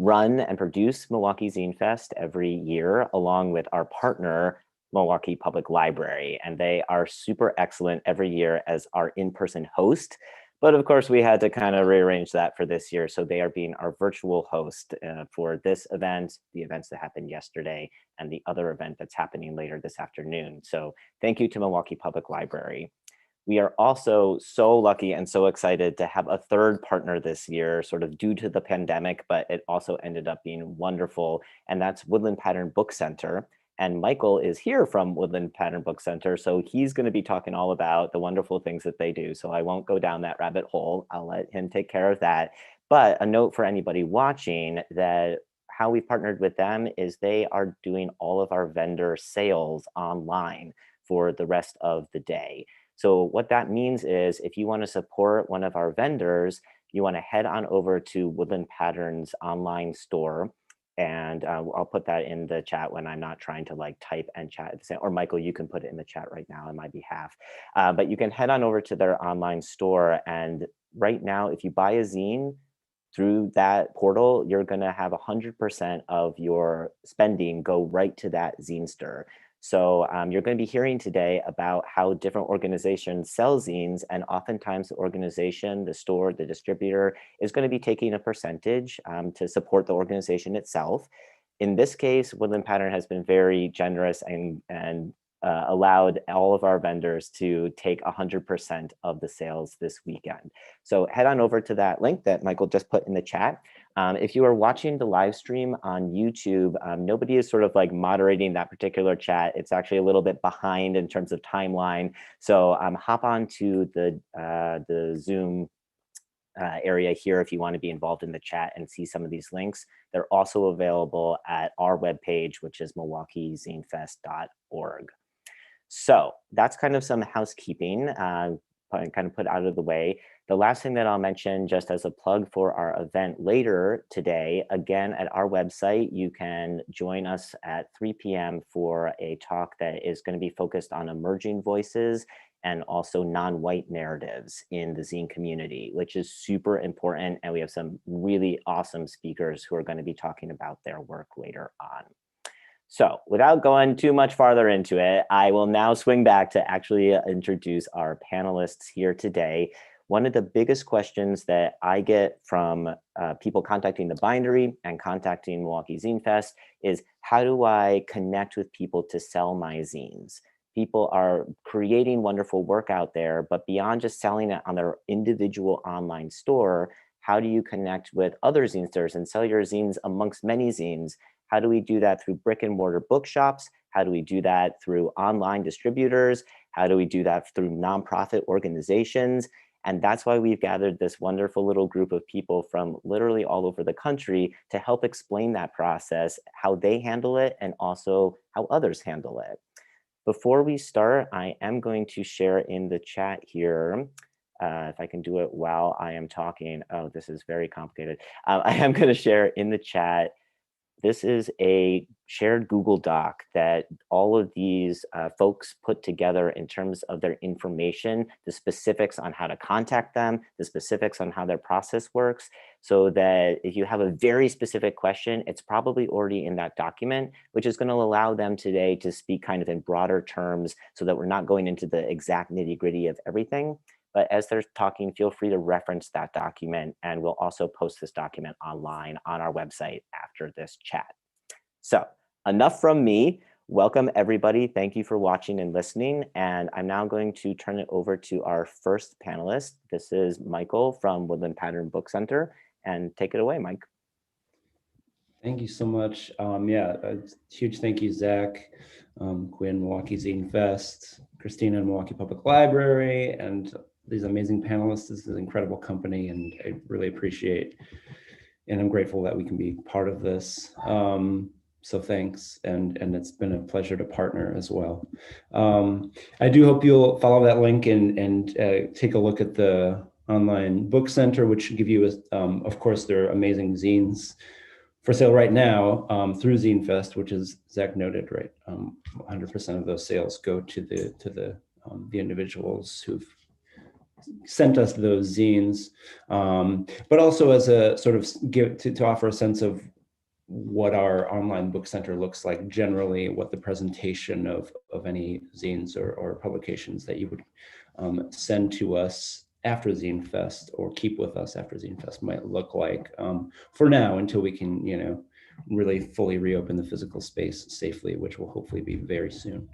run and produce Milwaukee Zine Fest every year, along with our partner, Milwaukee Public Library. And they are super excellent every year as our in-person host. But of course, we had to kind of rearrange that for this year. So they are being our virtual host for this event, the events that happened yesterday, and the other event that's happening later this afternoon. So thank you to Milwaukee Public Library. We are also so lucky and so excited to have a third partner this year, sort of due to the pandemic, but it also ended up being wonderful. And that's Woodland Pattern Book Center. And Michael is here from Woodland Pattern Book Center. So he's going to be talking all about the wonderful things that they do. So I won't go down that rabbit hole. I'll let him take care of that. But a note for anybody watching that how we've partnered with them is they are doing all of our vendor sales online for the rest of the day. So what that means is if you want to support one of our vendors, you want to head on over to Woodland Pattern's online store. And I'll put that in the chat when I'm not trying to like type and chat at the same, or Michael, you can put it in the chat right now on my behalf. But you can head on over to their online store. And right now, if you buy a zine through that portal, you're going to have 100% of your spending go right to that Zinester. So you're going to be hearing today about how different organizations sell zines, and oftentimes the organization, the store, the distributor is going to be taking a percentage to support the organization itself. In this case, Woodland Pattern has been very generous and allowed all of our vendors to take 100% of the sales this weekend. So head on over to that link that Michael just put in the chat. If you are watching the live stream on YouTube, nobody is sort of like moderating that particular chat. It's actually a little bit behind in terms of timeline. So hop on to the Zoom area here if you want to be involved in the chat and see some of these links. They're also available at our webpage, which is milwaukeezinefest.org. So that's kind of some housekeeping kind of put out of the way. The last thing that I'll mention just as a plug for our event later today, again, at our website, you can join us at 3 p.m. for a talk that is going to be focused on emerging voices and also non-white narratives in the zine community, which is super important. And we have some really awesome speakers who are going to be talking about their work later on. So without going too much farther into it, I will now swing back to actually introduce our panelists here today. One of the biggest questions that I get from people contacting the bindery and contacting Milwaukee Zine Fest is, how do I connect with people to sell my zines? People are creating wonderful work out there, but beyond just selling it on their individual online store, how do you connect with other zinesters and sell your zines amongst many zines? How do we do that through brick and mortar bookshops? How do we do that through online distributors? How do we do that through nonprofit organizations? And that's why we've gathered this wonderful little group of people from literally all over the country to help explain that process, how they handle it, and also how others handle it. Before we start, I am going to share in the chat here, if I can do it while I am talking. Oh, this is very complicated. I am going to share in the chat. This is a shared Google Doc that all of these folks put together in terms of their information, the specifics on how to contact them, the specifics on how their process works, so that if you have a very specific question, it's probably already in that document, which is going to allow them today to speak kind of in broader terms so that we're not going into the exact nitty-gritty of everything. But as they're talking, feel free to reference that document, and we'll also post this document online on our website after this chat. So enough from me. Welcome, everybody. Thank you for watching and listening. And I'm now going to turn it over to our first panelist. This is Michael from Woodland Pattern Book Center. And take it away, Mike. Thank you so much. Yeah, a huge thank you, Zach, Quinn, Milwaukee Zine Fest, Christina, Milwaukee Public Library, and these amazing panelists. This is an incredible company, and I really appreciate, and I'm grateful that we can be part of this. So thanks, and it's been a pleasure to partner as well. I do hope you'll follow that link and take a look at the online book center, which should give you, of course, their amazing zines for sale right now through Zine Fest, which is Zach noted, right? 100% of those sales go to the individuals who've sent us those zines, but also as a sort of to offer a sense of what our online book center looks like generally, what the presentation of any zines or publications that you would send to us after Zine Fest or keep with us after Zine Fest might look like, for now, until we can, really fully reopen the physical space safely, which will hopefully be very soon.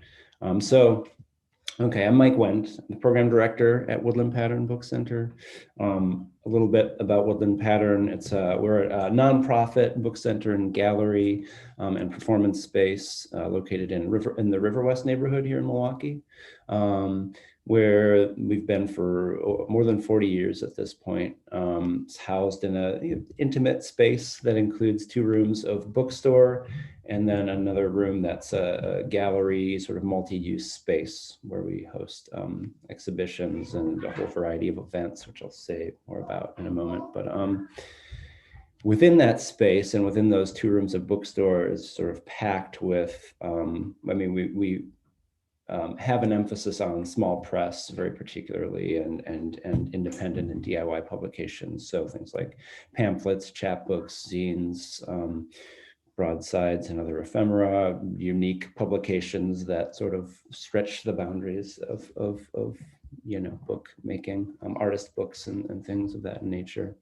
Okay, I'm Mike Wendt, the program director at Woodland Pattern Book Center. A little bit about Woodland Pattern. We're a nonprofit book center and gallery and performance space located in the River West neighborhood here in Milwaukee, where we've been for more than 40 years at this point. It's housed in an intimate space that includes 2 rooms of bookstore and then another room that's a gallery, sort of multi-use space where we host exhibitions and a whole variety of events, which I'll say more about in a moment. But within that space and within those 2 rooms of bookstore is sort of packed with, we have an emphasis on small press very particularly and independent and DIY publications. So things like pamphlets, chapbooks, zines, broadsides and other ephemera, unique publications that sort of stretch the boundaries of book making, artist books and things of that nature.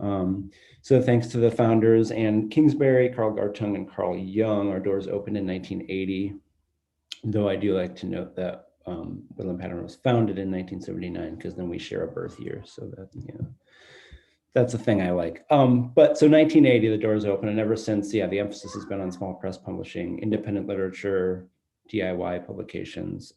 So thanks to the founders, Anne Kingsbury, Carl Gartung, and Carl Young, our doors opened in 1980. Though I do like to note that Woodland Pattern was founded in 1979 because then we share a birth year. So that, that's a thing I like. But so 1980, the doors open, and ever since, the emphasis has been on small press publishing, independent literature, DIY publications.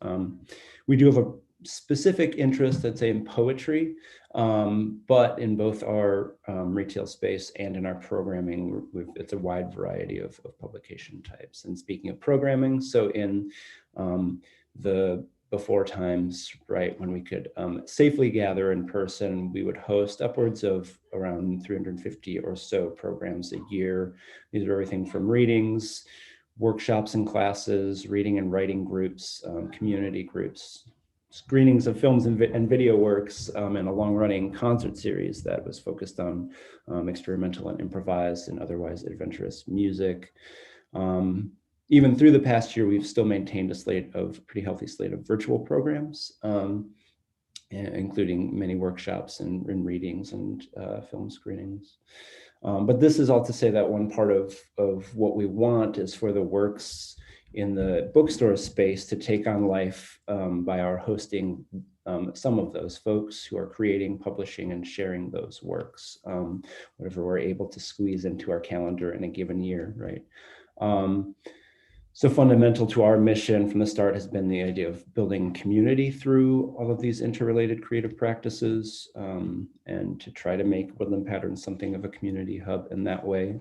We do have a specific interest, I'd say, in poetry, but in both our retail space and in our programming, it's a wide variety of publication types. And speaking of programming, so in the before times, right, when we could safely gather in person, we would host upwards of around 350 or so programs a year. These are everything from readings, workshops and classes, reading and writing groups, community groups, screenings of films and video works, and a long-running concert series that was focused on experimental and improvised and otherwise adventurous music. Even through the past year, we've still maintained a pretty healthy slate of virtual programs, including many workshops and readings and film screenings. But this is all to say that one part of what we want is for the works in the bookstore space to take on life by our hosting some of those folks who are creating, publishing, and sharing those works, whatever we're able to squeeze into our calendar in a given year, right? So fundamental to our mission from the start has been the idea of building community through all of these interrelated creative practices, and to try to make Woodland Patterns something of a community hub in that way.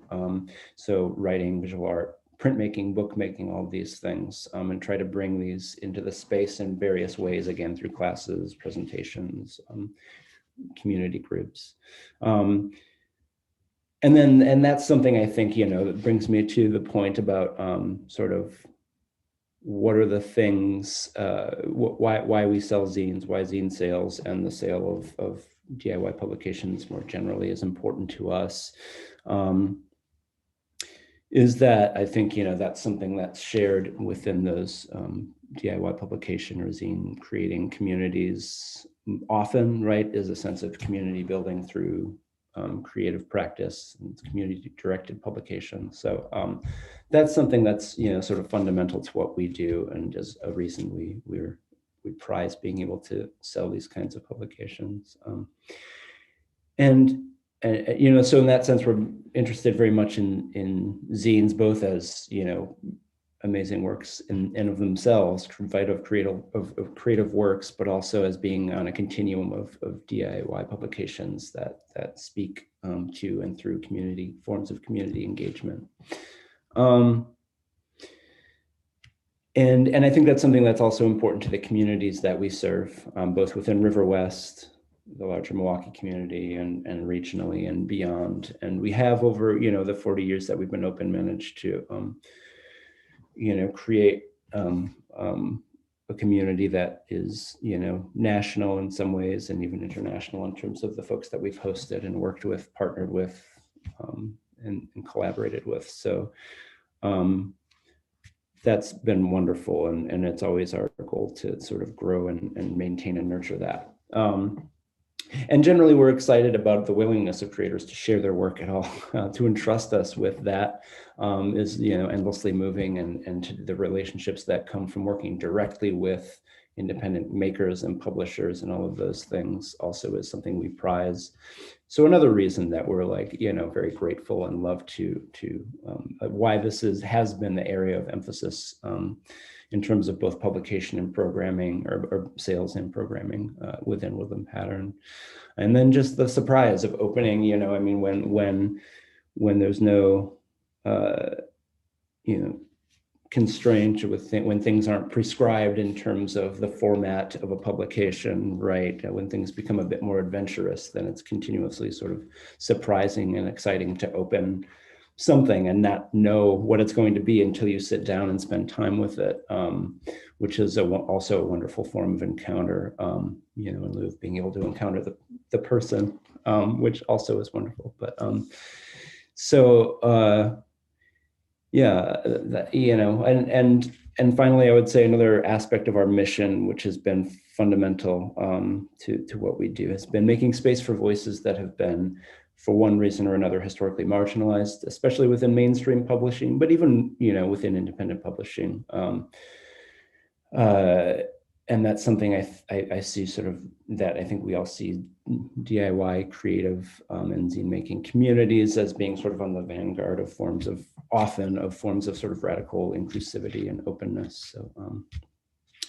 So writing, visual art, printmaking, bookmaking, all of these things, and try to bring these into the space in various ways, again, through classes, presentations, community groups. And that's something I think, that brings me to the point about sort of what are the things, why we sell zines, why zine sales and the sale of DIY publications more generally is important to us. Is that I think, that's something that's shared within those DIY publication or zine creating communities often, right, is a sense of community building through creative practice and community directed publication. So that's something that's, sort of fundamental to what we do and is a reason we prize being able to sell these kinds of publications. So in that sense, we're interested very much in zines, both as, amazing works in and of themselves, of creative works, but also as being on a continuum of DIY publications that speak to and through forms of community engagement. And I think that's something that's also important to the communities that we serve, both within River West, the larger Milwaukee community, and regionally and beyond. And we have over, the 40 years that we've been open managed to, create a a community that is, national in some ways and even international in terms of the folks that we've hosted and worked with, partnered with, and collaborated with. So that's been wonderful. And it's always our goal to sort of grow and maintain and nurture that. And generally, we're excited about the willingness of creators to share their work at all, to entrust us with that is, endlessly moving, and to the relationships that come from working directly with independent makers and publishers and all of those things also is something we prize. So another reason that we're very grateful and love to why this has been the area of emphasis in terms of both publication and programming or sales and programming within Woodland Pattern. And then just the surprise of opening, when there's no, constraint when things aren't prescribed in terms of the format of a publication, right? When things become a bit more adventurous, then it's continuously sort of surprising and exciting to open something and not know what it's going to be until you sit down and spend time with it, which is also a wonderful form of encounter, in lieu of being able to encounter the person, which also is wonderful. But yeah, and finally, I would say another aspect of our mission, which has been fundamental to what we do, has been making space for voices that have been, for one reason or another, historically marginalized, especially within mainstream publishing, but even within independent publishing. And that's something I see sort of that I think we all see DIY creative and zine making communities as being sort of on the vanguard of forms of sort of radical inclusivity and openness. So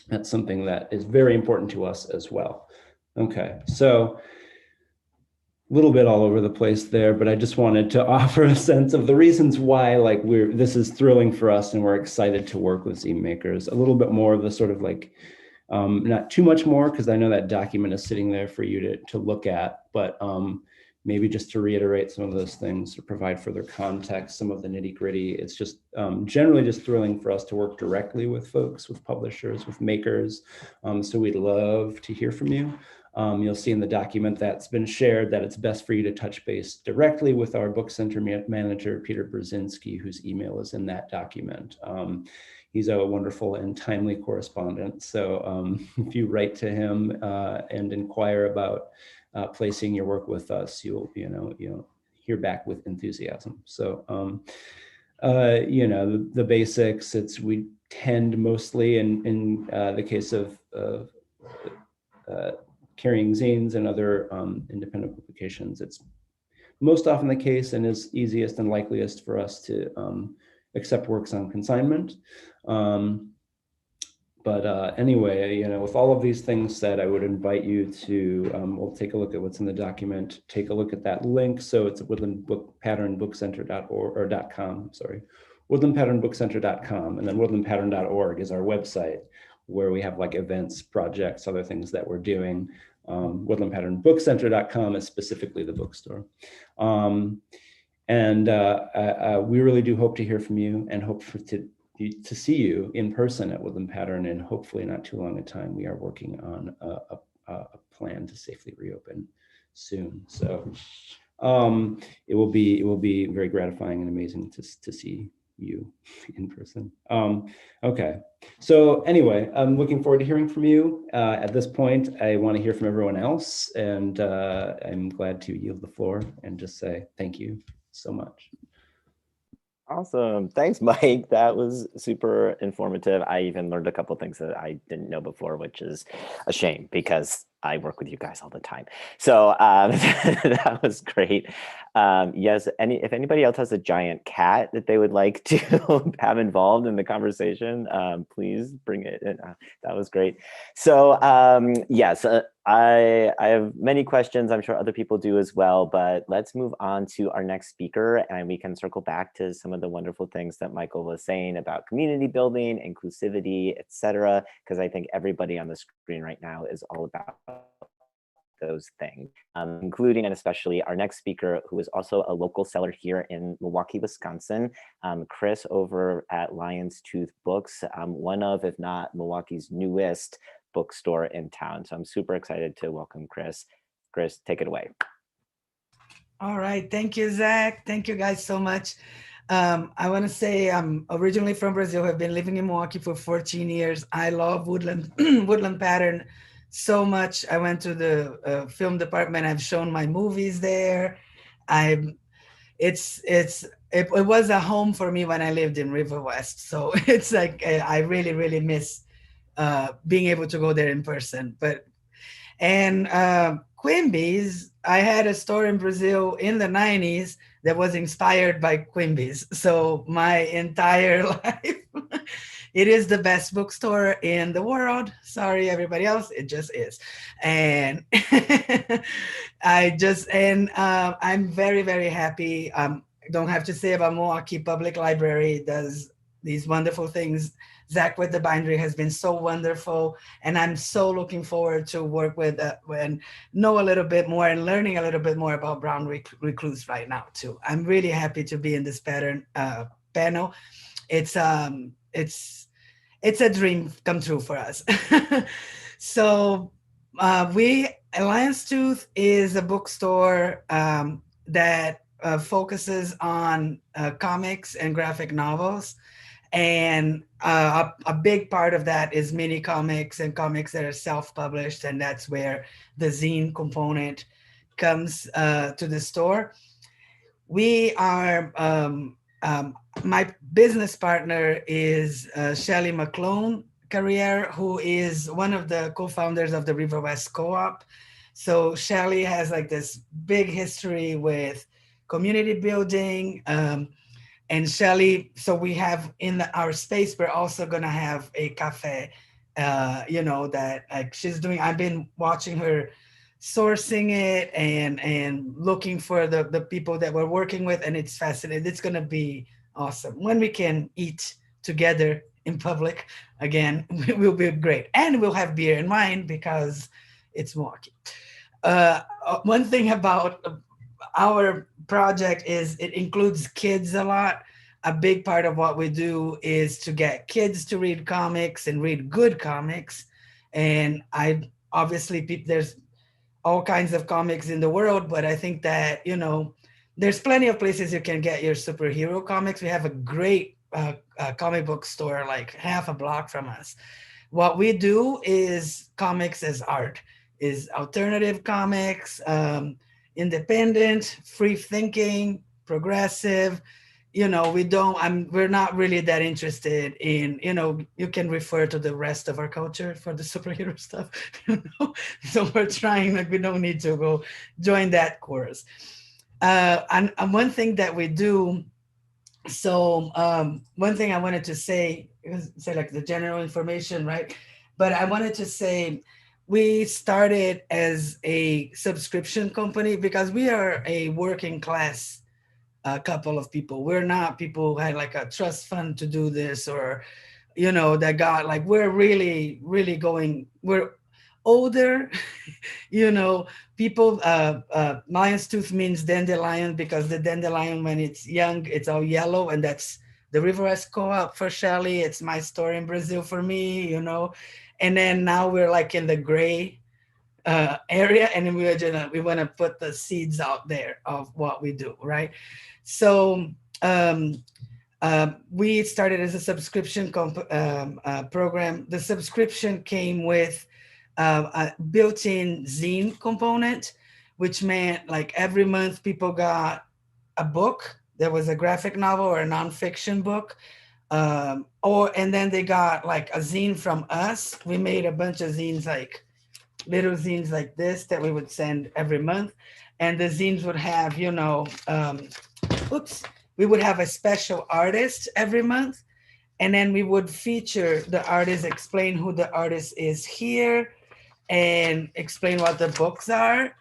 that's something that is very important to us as well. Okay, so a little bit all over the place there, but I just wanted to offer a sense of the reasons why this is thrilling for us and we're excited to work with zine makers. A little bit more of the sort of not too much more, because I know that document is sitting there for you to look at, but maybe just to reiterate some of those things or provide further context, some of the nitty gritty. It's just generally just thrilling for us to work directly with folks, with publishers, with makers. So we'd love to hear from you. You'll see in the document that's been shared that it's best for you to touch base directly with our book center manager, Peter Brzezinski, whose email is in that document. He's a wonderful and timely correspondent. So if you write to him and inquire about placing your work with us, you'll hear back with enthusiasm. So the basics. We tend mostly in the case of carrying zines and other independent publications, it's most often the case and is easiest and likeliest for us to accept works on consignment. But anyway, with all of these things said, I would invite you to, we'll take a look at what's in the document, take a look at that link. So it's woodlandpatternbookcenter.org or .com, sorry, woodlandpatternbookcenter.com, and then woodlandpattern.org is our website where we have events, projects, other things that we're doing. Woodlandpatternbookcenter.com is specifically the bookstore. And we really do hope to hear from you and hope to see you in person at Woodland Pattern in hopefully not too long a time. We are working on a plan to safely reopen soon. So it will be very gratifying and amazing to see you in person. Okay, so anyway, I'm looking forward to hearing from you. At this point, I want to hear from everyone else, and I'm glad to yield the floor and just say thank you so much. Awesome. Thanks, Mike. That was super informative. I even learned a couple of things that I didn't know before, which is a shame because I work with you guys all the time. So that was great. Yes, if anybody else has a giant cat that they would like to have involved in the conversation, please bring it in. That was great. So yes, I have many questions. I'm sure other people do as well, but let's move on to our next speaker and we can circle back to some of the wonderful things that Michael was saying about community building, inclusivity, etc. Because I think everybody on the screen right now is all about those things, including and especially our next speaker, who is also a local seller here in Milwaukee, Wisconsin, Chris over at Lion's Tooth Books, one of, if not Milwaukee's newest bookstore in town. So I'm super excited to welcome Chris. Chris, take it away. All right. Thank you, Zach. Thank you guys so much. I want to say I'm originally from Brazil. I've been living in Milwaukee for 14 years. I love woodland woodland pattern so much. I went to the film department. I've shown my movies there. It was a home for me when I lived in River West. So it's like I really, really miss being able to go there in person. And Quimby's, I had a store in Brazil in the 90s that was inspired by Quimby's. So my entire life, it is the best bookstore in the world. Sorry, everybody else, it just is. And I'm very, very happy. Don't have to say about Milwaukee Public Library does these wonderful things. Zach with the bindery has been so wonderful, and I'm so looking forward to work with and know a little bit more and learning a little bit more about brown recluse right now too. I'm really happy to be in this panel. It's a dream come true for us. So Lion's Tooth is a bookstore that focuses on comics and graphic novels. And a big part of that is mini comics and comics that are self-published, and that's where the zine component comes to the store. We are, my business partner is Shelley McClone Carriere, who is one of the co-founders of the River West Co-op. So Shelley has like this big history with community building, and Shelley, so we have in our space, we're also gonna have a cafe, that like she's doing. I've been watching her sourcing it and looking for the people that we're working with, and it's fascinating. It's gonna be awesome. When we can eat together in public again, it will be great. And we'll have beer and wine because it's Milwaukee. One thing about our project is it includes kids a lot. A big part of what we do is to get kids to read comics and read good comics. And there's all kinds of comics in the world, but I think that, there's plenty of places you can get your superhero comics. We have a great comic book store like half a block from us. What we do is comics as art, is alternative comics, independent, free thinking, progressive. We're not really that interested in, you can refer to the rest of our culture for the superhero stuff. So we're trying, like, we don't need to go join that chorus. And one thing that we do, so one thing I wanted to say like the general information, right? But I wanted to say, we started as a subscription company because we are a working class couple of people. We're not people who had like a trust fund to do this, or, that got like, we're really, really we're older, people, Lion's Tooth means dandelion because the dandelion, when it's young, it's all yellow, and that's the River West Co-op for Shelley. It's my store in Brazil for me, and then now we're like in the gray area, and then we want to put the seeds out there of what we do, right? So we started as a subscription program. The subscription came with a built-in zine component, which meant like every month people got a book. There was a graphic novel or a nonfiction book. And then they got like a zine from us. We made a bunch of zines, like little zines like this, that we would send every month. And the zines would have, we would have a special artist every month. And then we would feature the artist, explain who the artist is here, and explain what the books are.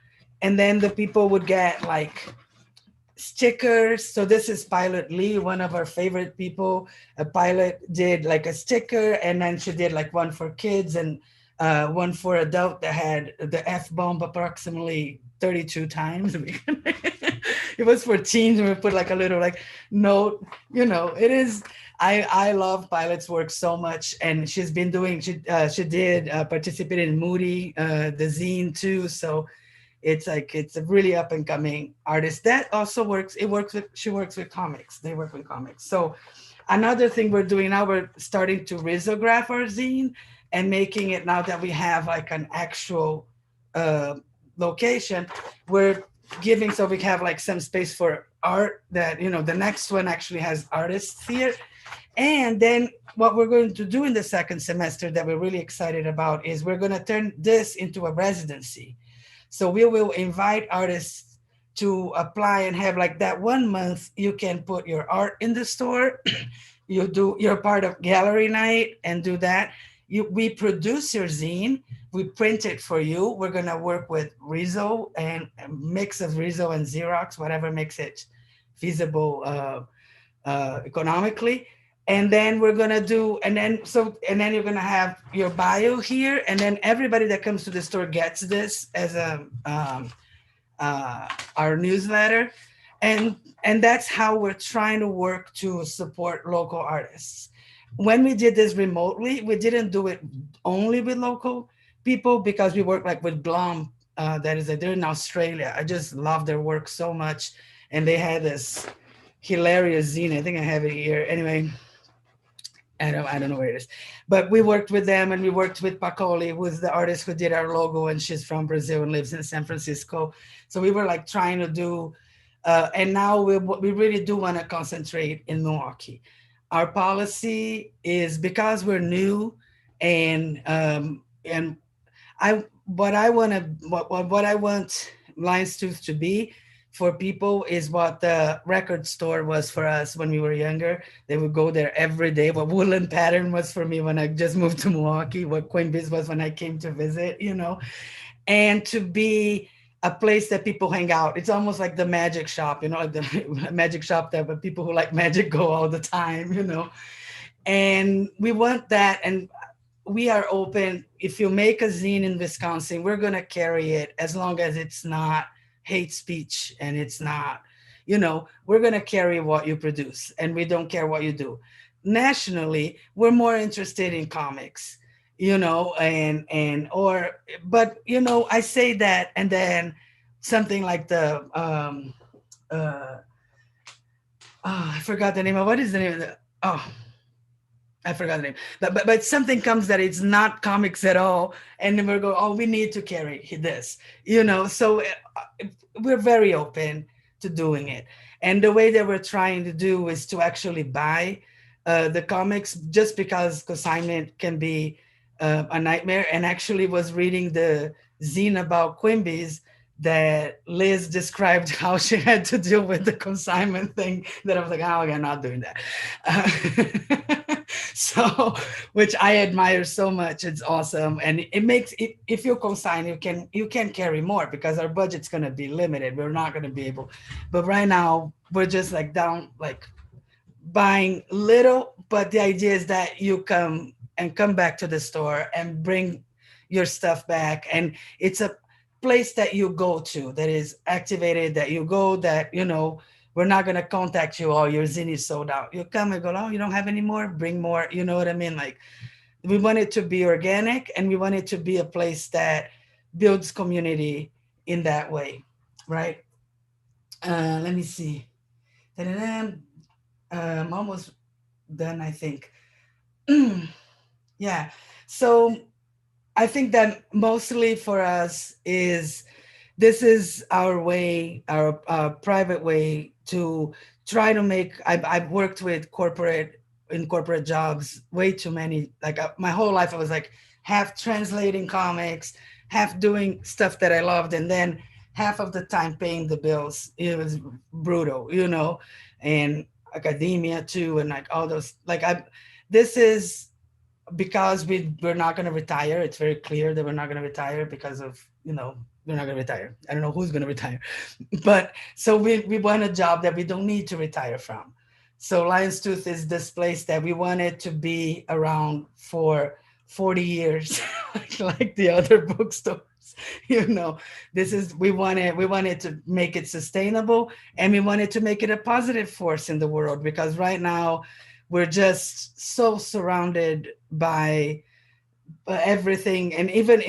And then the people would get like stickers. So this is Pilot Lee, one of our favorite people. A Pilot did like a sticker, and then she did like one for kids and one for adult that had the F-bomb approximately 32 times. It was for teens, and we put like a little like note, it is. I love Pilot's work so much, and she's been doing. She did participate in Moody, the zine too. So it's a really up and coming artist that also works. She works with comics. They work with comics. So another thing we're doing now, we're starting to risograph our zine and making it, now that we have like an actual uh, location, we're giving, so we have like some space for art, that the next one actually has artists here. And then what we're going to do in the second semester that we're really excited about is we're going to turn this into a residency. So we will invite artists to apply and have like that 1 month you can put your art in the store. You're part of gallery night and do that. We produce your zine, we print it for you. We're gonna work with Rizzo and a mix of Rizzo and Xerox, whatever makes it feasible economically. And then we're gonna do, and then you're gonna have your bio here, and then everybody that comes to the store gets this as our newsletter, and that's how we're trying to work to support local artists. When we did this remotely, we didn't do it only with local people, because we work like with Blom, that is, they're in Australia. I just love their work so much, and they had this hilarious zine. I think I have it here. Anyway, I don't know where it is, but we worked with them, and we worked with Pacoli, who's the artist who did our logo, and she's from Brazil and lives in San Francisco. So we were like trying to do, and now we really do want to concentrate in Milwaukee. Our policy is, because we're new, and what I want Lion's Tooth to be for people is what the record store was for us when we were younger. They would go there every day. What Woodland Pattern was for me when I just moved to Milwaukee, what Quimby's was when I came to visit, and to be a place that people hang out. It's almost like the magic shop, like the magic shop that but people who like magic go all the time. And we want that. And we are open. If you make a zine in Wisconsin, we're going to carry it as long as it's not hate speech, and it's not, we're going to carry what you produce, and we don't care what you do. Nationally, we're more interested in comics, but I say that, and then something like the I forgot the name of, what is the name of the, I forgot the name, but something comes that it's not comics at all, and then we're going, oh, we need to carry this, So we're very open to doing it, and the way that we're trying to do is to actually buy the comics, just because consignment can be a nightmare. And actually was reading the zine about Quimby's that Liz described how she had to deal with the consignment thing, that I was like, oh, I'm not doing that. So, which I admire so much. It's awesome. And it makes it, if you consign, you can carry more, because our budget's going to be limited. We're not going to be able, but right now we're just like down, like buying little, but the idea is that you come back to the store and bring your stuff back. And it's a place that you go to, that is activated, that you go, that, we're not going to contact you, oh, your zine is sold out. You come and go, oh, you don't have any more, bring more. You know what I mean? Like, we want it to be organic, and we want it to be a place that builds community in that way. Right. Let me see. I'm almost done, I think. Yeah. So I think that mostly for us this is our way, our private way to try to make. I've worked with corporate jobs way too many. Like my whole life, I was like half translating comics, half doing stuff that I loved, and then half of the time paying the bills. It was brutal, and academia too, and like all those. This is because we're not going to retire. It's very clear that we're not going to retire because of, we're not going to retire. I don't know who's going to retire, but so we want a job that we don't need to retire from. So Lion's Tooth is this place that we want it to be around for 40 years like the other bookstores. You know, we wanted to make it sustainable, and we wanted to make it a positive force in the world, because right now we're just so surrounded by everything. And even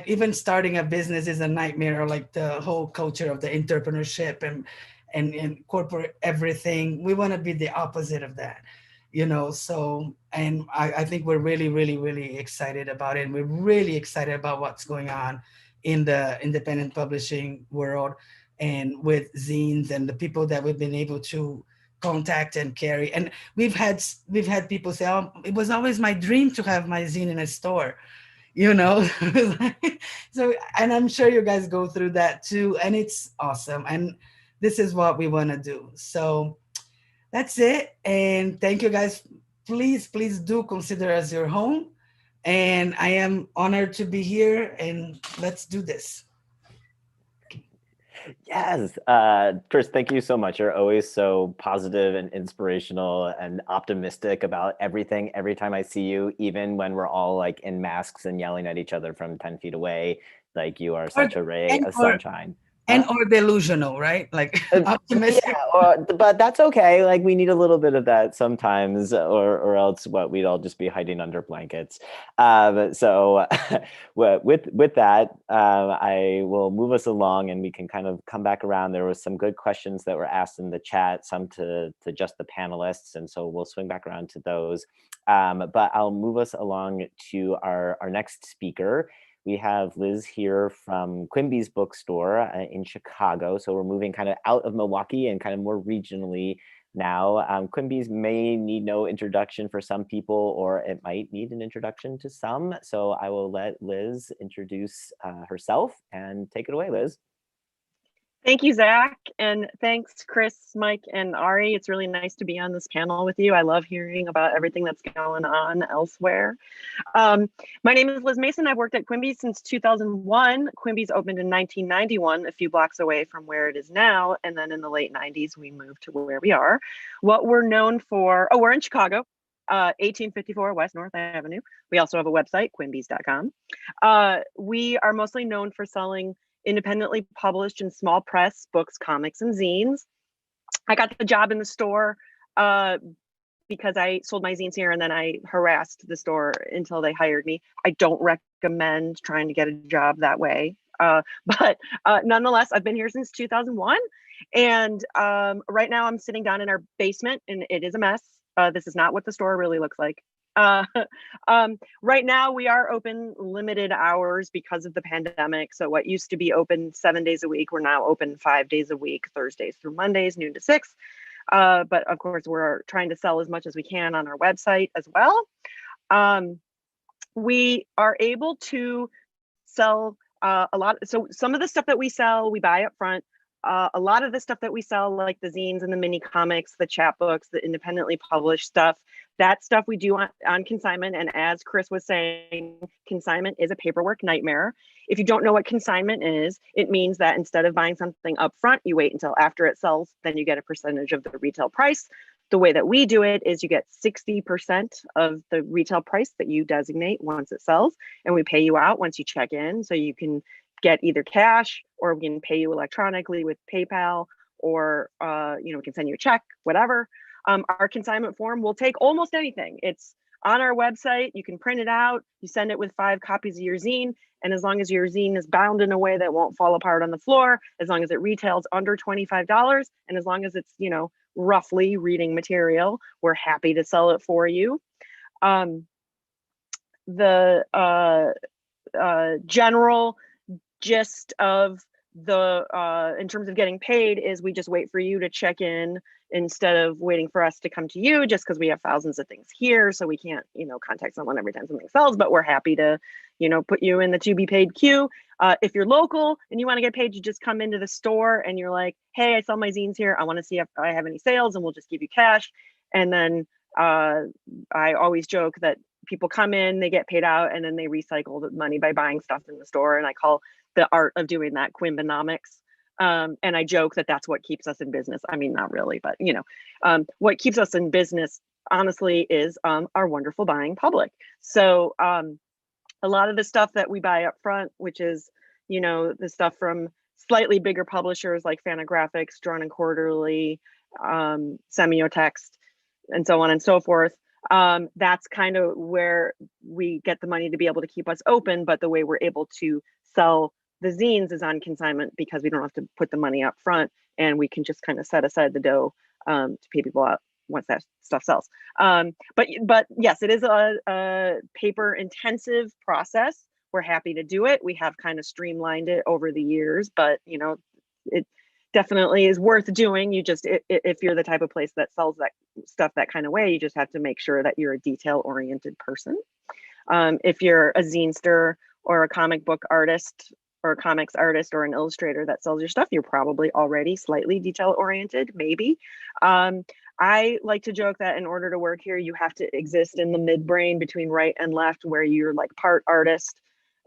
even starting a business is a nightmare, or like the whole culture of the entrepreneurship and corporate everything. We want to be the opposite of that, you know. So, and I think we're really, really, really excited about it, and we're really excited about what's going on in the independent publishing world, and with zines and the people that we've been able to contact and carry. And we've had people say, oh, it was always my dream to have my zine in a store, you know. So, and I'm sure you guys go through that too, and it's awesome. And this is what we want to do. So that's it. And thank you guys. Please do consider us your home. And I am honored to be here, and let's do this. Yes, Chris, thank you so much. You're always so positive and inspirational and optimistic about everything. Every time I see you, even when we're all like in masks and yelling at each other from 10 feet away, like you are such a ray of sunshine. Or delusional, right? Like optimistic. Yeah, but that's okay. Like we need a little bit of that sometimes, or else we'd all just be hiding under blankets. So with that, I will move us along, and we can kind of come back around. There was some good questions that were asked in the chat, some to just the panelists, and so we'll swing back around to those. But I'll move us along to our next speaker. We have Liz here from Quimby's bookstore in Chicago. So we're moving kind of out of Milwaukee and kind of more regionally now. Quimby's may need no introduction for some people, or it might need an introduction to some. So I will let Liz introduce herself, and take it away, Liz. Thank you, Zach, and thanks, Chris, Mike, and Ari. It's really nice to be on this panel with you. I love hearing about everything that's going on elsewhere. My name is Liz Mason. I've worked at Quimby since 2001. Quimby's opened in 1991, a few blocks away from where it is now, and then in the late 90s, we moved to where we are. What we're known for, we're in Chicago, 1854 West North Avenue. We also have a website, quimbys.com. We are mostly known for selling independently published and small press books, comics, and zines. I got the job in the store because I sold my zines here, and then I harassed the store until they hired me. I don't recommend trying to get a job that way. But nonetheless, I've been here since 2001. And right now I'm sitting down in our basement, and it is a mess. This is not what the store really looks like. Right now we are open limited hours because of the pandemic. So what used to be open 7 days a week, we're now open 5 days a week, Thursdays through Mondays, noon to 6. But of course, we're trying to sell as much as we can on our website as well. We are able to sell a lot. So some of the stuff that we sell, we buy up front. A lot of the stuff that we sell, like the zines and the mini comics, the chapbooks, the independently published stuff, that stuff we do on consignment. And as Chris was saying, consignment is a paperwork nightmare. If you don't know what consignment is, it means that instead of buying something up front, you wait until after it sells, then you get a percentage of the retail price. The way that we do it is you get 60% of the retail price that you designate once it sells, and we pay you out once you check in. So you can get either cash, or we can pay you electronically with PayPal, or we can send you a check, whatever. Our consignment form will take almost anything. It's on our website. You can print it out. You send it with 5 copies of your zine. And as long as your zine is bound in a way that won't fall apart on the floor, as long as it retails under $25, and as long as it's, roughly reading material, we're happy to sell it for you. The general gist of the in terms of getting paid is we just wait for you to check in instead of waiting for us to come to you, just because we have thousands of things here, so we can't contact someone every time something sells, but we're happy to put you in the to be paid queue. If you're local and you want to get paid, you just come into the store and you're like, hey, I sell my zines here, I want to see if I have any sales, and we'll just give you cash. And then I always joke that people come in, they get paid out, and then they recycle the money by buying stuff in the store. And I call the art of doing that Quimbonomics. And I joke that that's what keeps us in business. I mean, not really, but what keeps us in business honestly is our wonderful buying public. So a lot of the stuff that we buy up front, which is, you know, the stuff from slightly bigger publishers like Fantagraphics, Drawn and Quarterly, Semiotext, and so on and so forth. That's kind of where we get the money to be able to keep us open. But the way we're able to sell the zines is on consignment, because we don't have to put the money up front, and we can just kind of set aside the dough to pay people out once that stuff sells. But yes, it is a paper intensive process. We're happy to do it. We have kind of streamlined it over the years, but you know, it definitely is worth doing. You just, if you're the type of place that sells that stuff that kind of way, you just have to make sure that you're a detail oriented person. If you're a zinester or a comic book artist or a comics artist or an illustrator that sells your stuff, you're probably already slightly detail oriented, maybe. I like to joke that in order to work here, you have to exist in the midbrain between right and left, where you're like part artist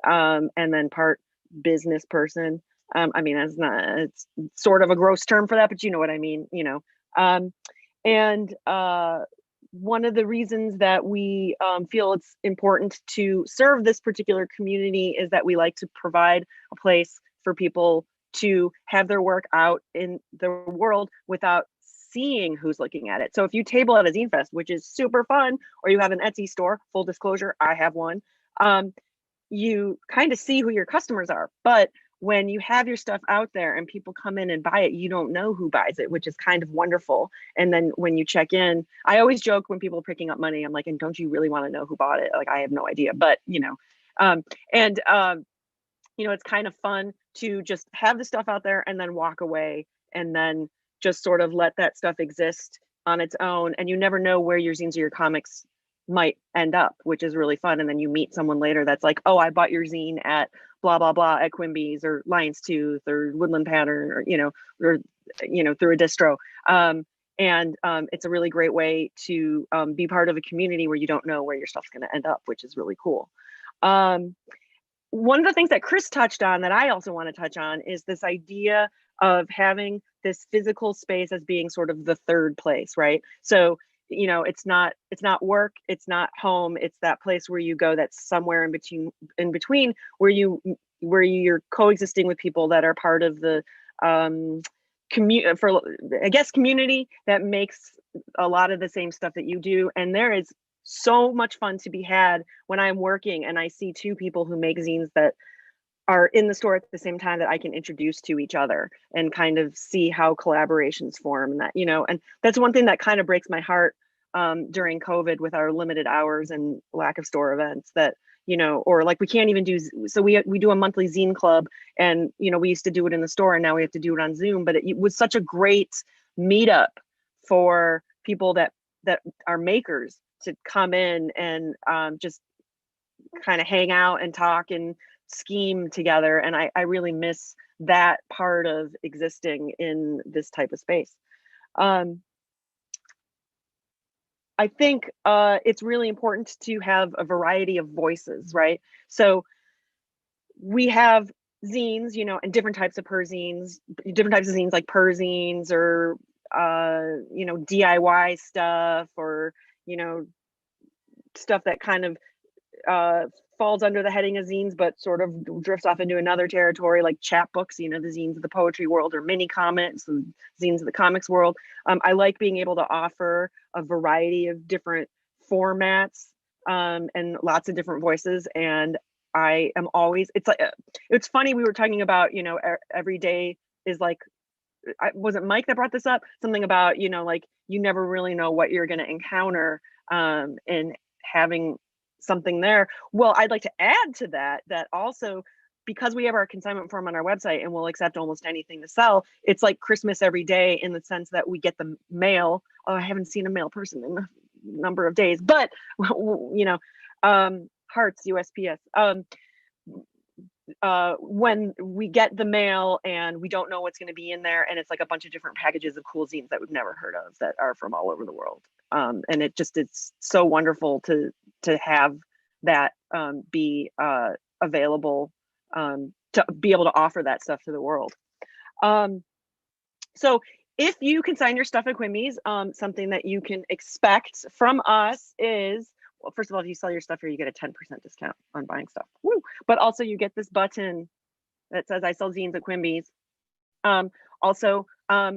and then part business person. I mean, it's sort of a gross term for that, but you know what I mean, you know. And one of the reasons that we feel it's important to serve this particular community is that we like to provide a place for people to have their work out in the world without seeing who's looking at it. So if you table at a zine fest, which is super fun, or you have an Etsy store, full disclosure, I have one, you kind of see who your customers are. But when you have your stuff out there and people come in and buy it, you don't know who buys it, which is kind of wonderful. And then when you check in, I always joke when people are picking up money, I'm like, and don't you really want to know who bought it? Like, I have no idea, but you know, you know, it's kind of fun to just have the stuff out there and then walk away and then just sort of let that stuff exist on its own. And you never know where your zines or your comics might end up, which is really fun. And then you meet someone later that's like, oh, I bought your zine at blah, blah, blah at Quimby's or Lion's Tooth or Woodland Pattern, or, you know, through a distro. It's a really great way to be part of a community where you don't know where your stuff's going to end up, which is really cool. One of the things that Chris touched on that I also want to touch on is this idea of having this physical space as being sort of the third place, right? So, you know, it's not work, it's not home, it's that place where you go that's somewhere in between where you're coexisting with people that are part of the community that makes a lot of the same stuff that you do. And there is so much fun to be had when I'm working and I see two people who make zines that are in the store at the same time that I can introduce to each other and kind of see how collaborations form. And that, you know, and that's one thing that kind of breaks my heart during COVID with our limited hours and lack of store events, that, you know, or like we can't even do, so we do a monthly zine club, and, you know, we used to do it in the store and now we have to do it on Zoom, but it was such a great meetup for people that are makers to come in and just kind of hang out and talk and scheme together. And I really miss that part of existing in this type of space. I think it's really important to have a variety of voices, right? So we have zines, you know, and different types of zines like zines or, you know, DIY stuff, or, you know, stuff that kind of falls under the heading of zines, but sort of drifts off into another territory, like chapbooks, you know, the zines of the poetry world, or mini comics and zines of the comics world. I like being able to offer a variety of different formats and lots of different voices. And I am always, it's funny, we were talking about, you know, every day is like, was it Mike that brought this up? Something about, you know, like you never really know what you're going to encounter in having something there. Well, I'd like to add to that also, because we have our consignment form on our website and we'll accept almost anything to sell, it's like Christmas every day, in the sense that we get the mail. Oh, I haven't seen a mail person in a number of days, but you know, hearts, USPS. When we get the mail and we don't know what's going to be in there, and it's like a bunch of different packages of cool zines that we've never heard of that are from all over the world. And it's so wonderful to have that be available, to be able to offer that stuff to the world. So if you consign your stuff at Quimby's, something that you can expect from us is, well, first of all, if you sell your stuff here, you get a 10% discount on buying stuff. Woo! But also you get this button that says I sell zines at Quimby's. Also,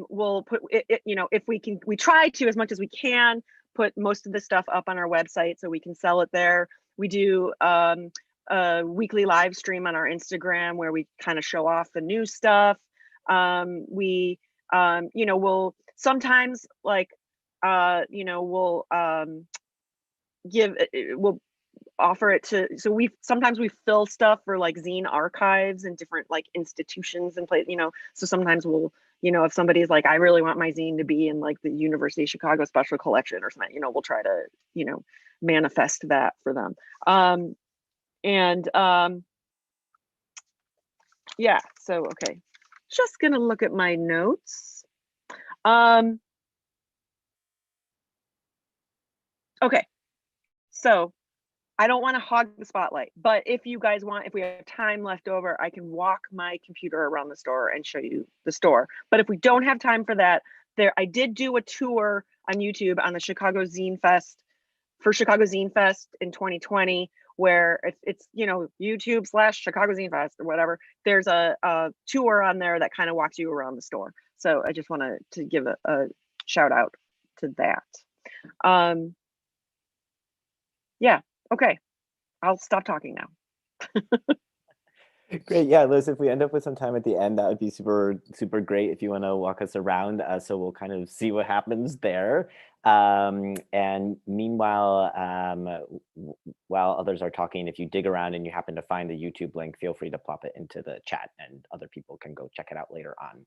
we'll put it, you know, if we can, we try to, as much as we can, put most of the stuff up on our website so we can sell it there. We do a weekly live stream on our Instagram where we kind of show off the new stuff. We, you know, we'll sometimes like, you know, we'll we'll offer it to, so we sometimes we fill stuff for like zine archives and different like institutions and place, you know, so sometimes we'll, you know, if somebody's like, I really want my zine to be in like the University of Chicago Special Collection or something, you know, we'll try to, you know, manifest that for them. Yeah, so okay, just gonna look at my notes. Okay, so I don't want to hog the spotlight, but if you guys want, if we have time left over, I can walk my computer around the store and show you the store. But if we don't have time for that, I did do a tour on YouTube on the Chicago Zine Fest, for Chicago Zine Fest in 2020, where it's you know, YouTube/Chicago Zine Fest or whatever, there's a tour on there that kind of walks you around the store. So I just wanted to give a shout out to that. Yeah, okay, I'll stop talking now. Great. Yeah, Liz, if we end up with some time at the end, that would be super, super great if you want to walk us around. So we'll kind of see what happens there. And meanwhile, while others are talking, if you dig around and you happen to find the YouTube link, feel free to plop it into the chat and other people can go check it out later on.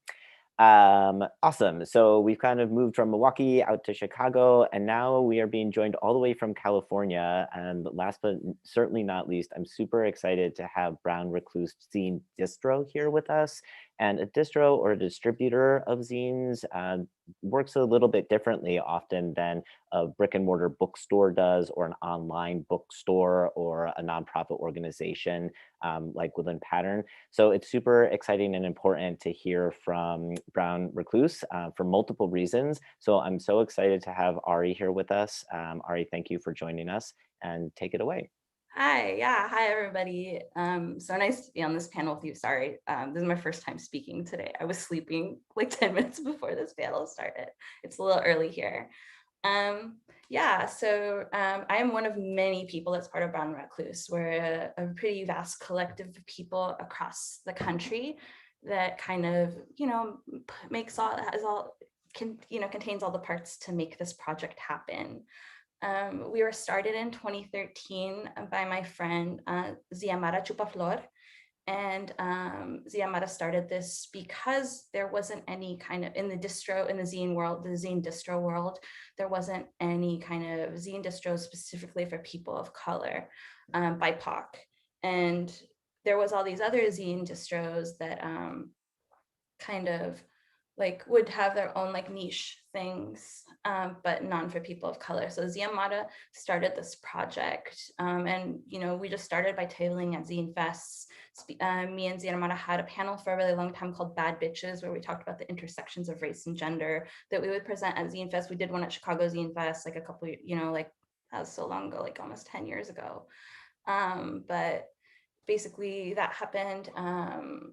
Awesome. So we've kind of moved from Milwaukee out to Chicago, and now we are being joined all the way from California. And last but certainly not least, I'm super excited to have Brown Recluse Zine Distro here with us. And a distro or a distributor of zines works a little bit differently often than a brick and mortar bookstore does, or an online bookstore, or a nonprofit organization like Woodland Pattern. So it's super exciting and important to hear from Brown Recluse for multiple reasons. So I'm so excited to have Ari here with us. Ari, thank you for joining us, and take it away. Hi, yeah, hi everybody. So nice to be on this panel with you. Sorry, this is my first time speaking today. I was sleeping like 10 minutes before this panel started. It's a little early here. Yeah, so I am one of many people that's part of Brown Recluse. We're a pretty vast collective of people across the country that kind of, you know, makes all, contains all the parts to make this project happen. We were started in 2013 by my friend Ziamara Chupaflor, and Ziamara started this because there wasn't any kind of, in the zine world, the zine distro world, there wasn't any kind of zine distros specifically for people of color, BIPOC, and there was all these other zine distros that kind of like would have their own like niche things, but none for people of color. So Ziamara started this project, and you know, we just started by tabling at Zine Fests. Me and Ziamara had a panel for a really long time called Bad Bitches, where we talked about the intersections of race and gender that we would present at Zine Fest. We did one at Chicago Zine Fest like a couple, you know, like that was so long ago, like almost 10 years ago. But basically that happened.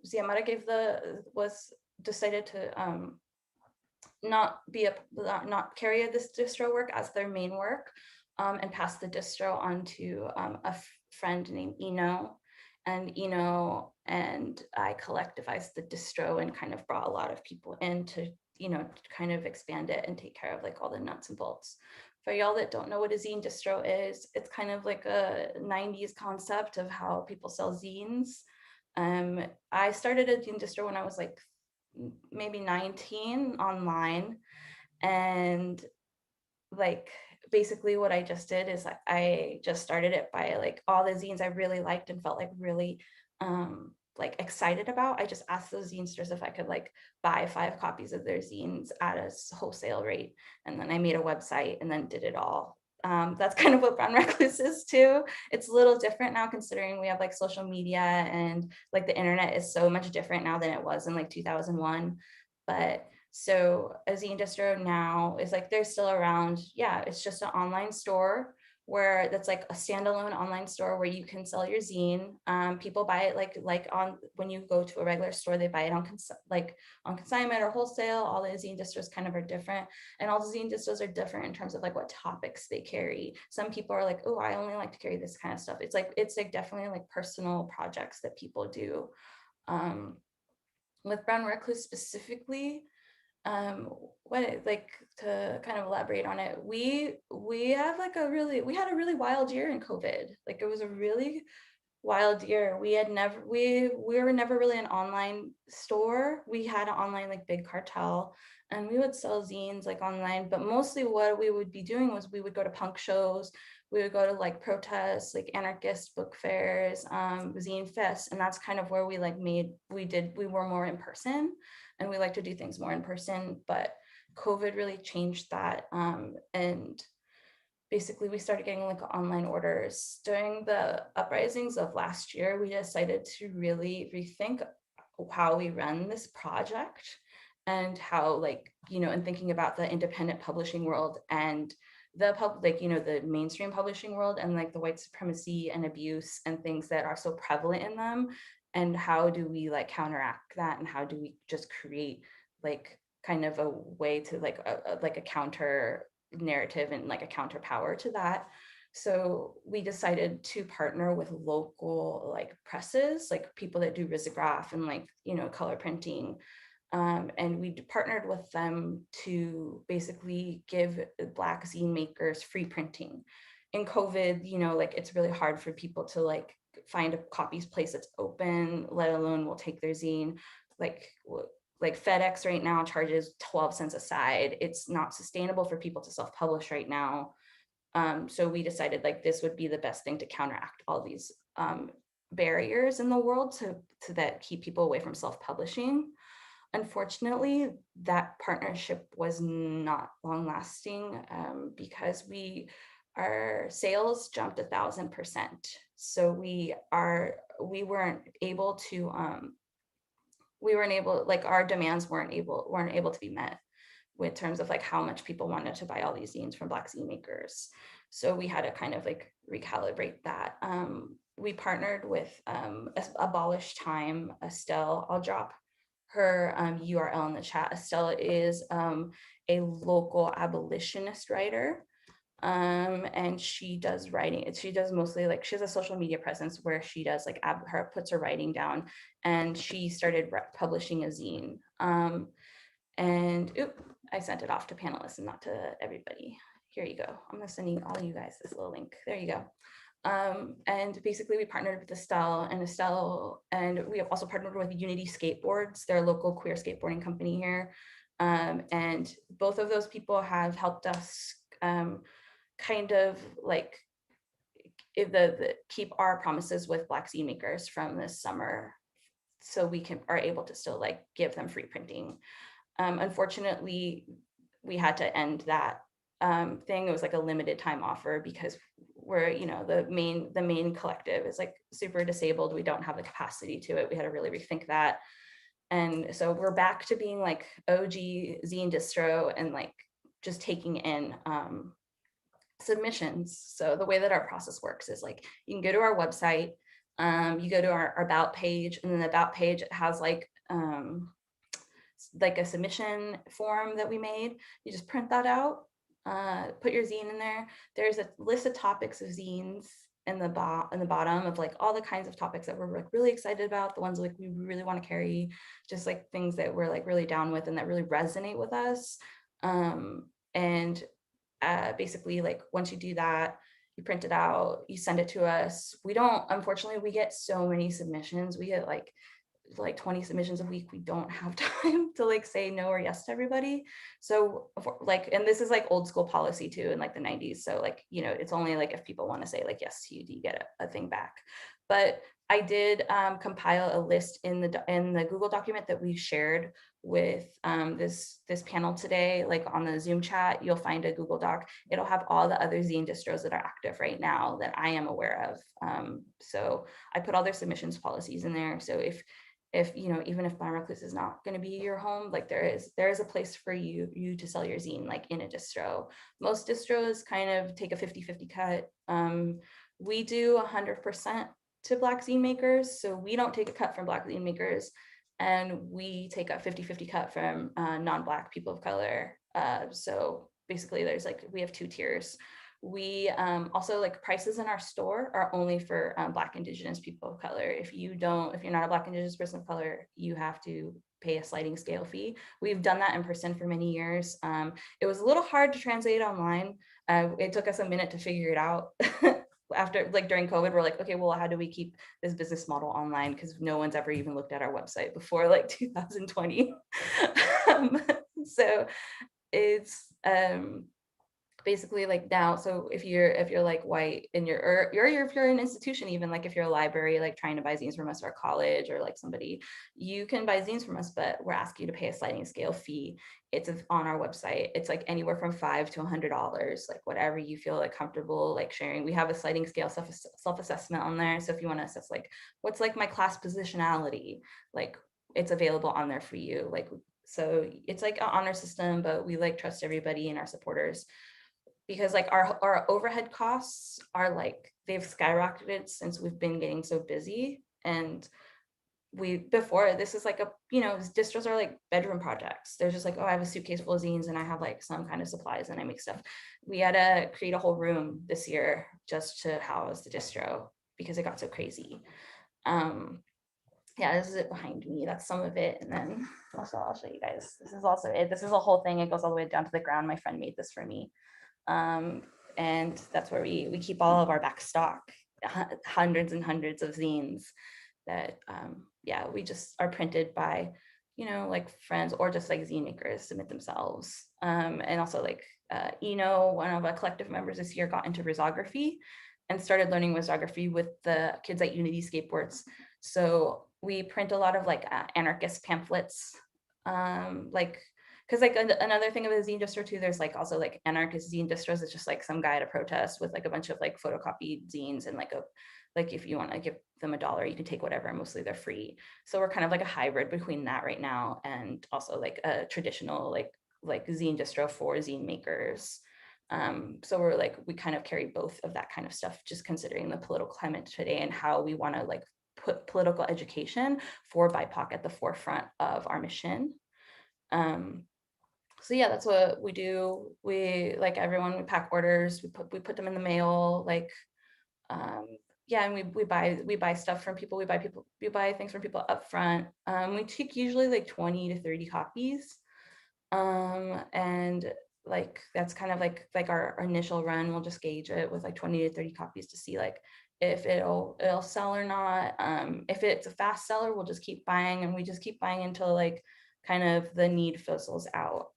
Ziamara decided to not carry this distro work as their main work, and pass the distro on to a friend named Eno. And Eno and I collectivized the distro and kind of brought a lot of people in to, you know, kind of expand it and take care of like all the nuts and bolts. For y'all that don't know what a zine distro is, it's kind of like a 90s concept of how people sell zines. I started a zine distro when I was like maybe 19 online, and like basically what I just did is I just started it by like all the zines I really liked and felt like really like excited about. I just asked those zinesters if I could like buy 5 copies of their zines at a wholesale rate, and then I made a website and then did it all. That's kind of what Brown Recluse is too. It's a little different now considering we have like social media and like the internet is so much different now than it was in like 2001. But So a zine distro now is like, they're still around. Yeah, it's just an online store where that's like a standalone online store where you can sell your zine. People buy it like on, when you go to a regular store, they buy it on on consignment or wholesale. All the zine distros kind of are different, and all the zine distros are different in terms of like what topics they carry. Some people are like, oh, I only like to carry this kind of stuff. It's like definitely like personal projects that people do. With Brown Recluse specifically, what like to kind of elaborate on it, we have like we had a really wild year in COVID. Like, it was a really wild year. We were never really an online store. We had an online like big cartel, and we would sell zines like online, but mostly what we would be doing was we would go to punk shows, we would go to like protests, like anarchist book fairs, zine fests, and that's kind of where we were more in person, and we like to do things more in person. But COVID really changed that, and basically we started getting like online orders. During the uprisings of last year, we decided to really rethink how we run this project, and how, like, and thinking about the independent publishing world and the the mainstream publishing world, and like the white supremacy and abuse and things that are so prevalent in them, and how do we like counteract that, and how do we just create like kind of a way to like a counter narrative and like a counter power to that. So we decided to partner with local like presses, like people that do risograph and like color printing, and we partnered with them to basically give Black zine makers free printing. In COVID, like it's really hard for people to like find a copies place that's open, let alone will take their zine. Like FedEx right now charges 12 cents a side. It's not sustainable for people to self-publish right now. So we decided like this would be the best thing to counteract all these barriers in the world to that keep people away from self-publishing. Unfortunately, that partnership was not long lasting, because our sales jumped 1,000%. So we weren't able to like our demands weren't able to be met with terms of like how much people wanted to buy all these zines from Black zine makers. So we had to kind of like recalibrate that. We partnered with Abolish Time, Estelle. I'll drop her URL in the chat. Estelle is a local abolitionist writer. And she does writing. She does mostly like, she has a social media presence where she does like puts her writing down, and she started publishing a zine. And I sent it off to panelists and not to everybody. Here you go. I'm gonna send all you guys this little link. There you go. And basically we partnered with Estelle, and we have also partnered with Unity Skateboards. They're a local queer skateboarding company here. And both of those people have helped us kind of like keep our promises with Black zine makers from this summer, so we are able to still like give them free printing. Unfortunately, we had to end that thing. It was like a limited time offer because we're, the main collective is like super disabled. We don't have the capacity to it. We had to really rethink that. And so we're back to being like OG zine distro and like just taking in submissions. So the way that our process works is like, you can go to our website, you go to our about page, and then the about page has like a submission form that we made. You just print that out, put your zine in there. There's a list of topics of zines in the bottom of like all the kinds of topics that we're like really excited about, the ones like we really want to carry, just like things that we're like really down with and that really resonate with us. And basically like once you do that, you print it out, you send it to us. Unfortunately, we get so many submissions. We get like 20 submissions a week. We don't have time to like say no or yes to everybody. So like, and this is like old school policy too in like the 90s. So like, it's only like if people want to say like yes to you, do you get a thing back? But I did compile a list in the Google document that we shared with this panel today. Like on the Zoom chat, you'll find a Google Doc. It'll have all the other zine distros that are active right now that I am aware of. So I put all their submissions policies in there. So if, you know, even if Brown Recluse is not going to be your home, like there is a place for you to sell your zine, like in a distro. Most distros kind of take a 50-50 cut. We do 100% to Black zine makers. So we don't take a cut from Black zine makers, and we take a 50-50 cut from non-Black people of color. So basically there's like, we have 2 tiers. We also, like, prices in our store are only for Black Indigenous people of color. If you're not a Black Indigenous person of color, you have to pay a sliding scale fee. We've done that in person for many years. It was a little hard to translate online. It took us a minute to figure it out. After, like, during COVID, we're like, okay, well, how do we keep this business model online? Because no one's ever even looked at our website before like 2020. So it's basically like now, so if you're like white and or if you're an institution, even like if you're a library like trying to buy zines from us, or a college, or like somebody, you can buy zines from us, but we're asking you to pay a sliding scale fee. It's on our website. It's like anywhere from $5 to $100, like whatever you feel like comfortable like sharing. We have a sliding scale self-assessment on there, so if you want to assess like what's like my class positionality, like it's available on there for you. Like, so it's like an honor system, but we like trust everybody and our supporters, because like our overhead costs are like, they've skyrocketed since we've been getting so busy. And before this is like distros are like bedroom projects. They're just like, oh, I have a suitcase full of zines and I have like some kind of supplies and I make stuff. We had to create a whole room this year just to house the distro because it got so crazy. Yeah, this is it behind me. That's some of it. And then also I'll show you guys. This is also it. This is a whole thing. It goes all the way down to the ground. My friend made this for me. And that's where we keep all of our back stock, hundreds and hundreds of zines that we just are printed by like friends, or just like zine makers submit themselves. And also like one of our collective members this year got into risography and started learning risography with the kids at Unity Skateboards. So we print a lot of like anarchist pamphlets, because like another thing of a zine distro too, there's like also like anarchist zine distros. It's just like some guy at a protest with like a bunch of like photocopied zines, and like if you want to give them $1, you can take whatever. Mostly they're free. So we're kind of like a hybrid between that right now, and also like a traditional like zine distro for zine makers. So we kind of carry both of that kind of stuff, just considering the political climate today and how we want to like put political education for BIPOC at the forefront of our mission. So yeah, that's what we do. We, like everyone, we pack orders, we put them in the mail, like and we buy stuff from people, we buy things from people up front. We take usually like 20 to 30 copies. And like that's kind of like our initial run. We'll just gauge it with like 20 to 30 copies to see like if it'll sell or not. If it's a fast seller, we'll just keep buying, and we just keep buying until like kind of the need fizzles out.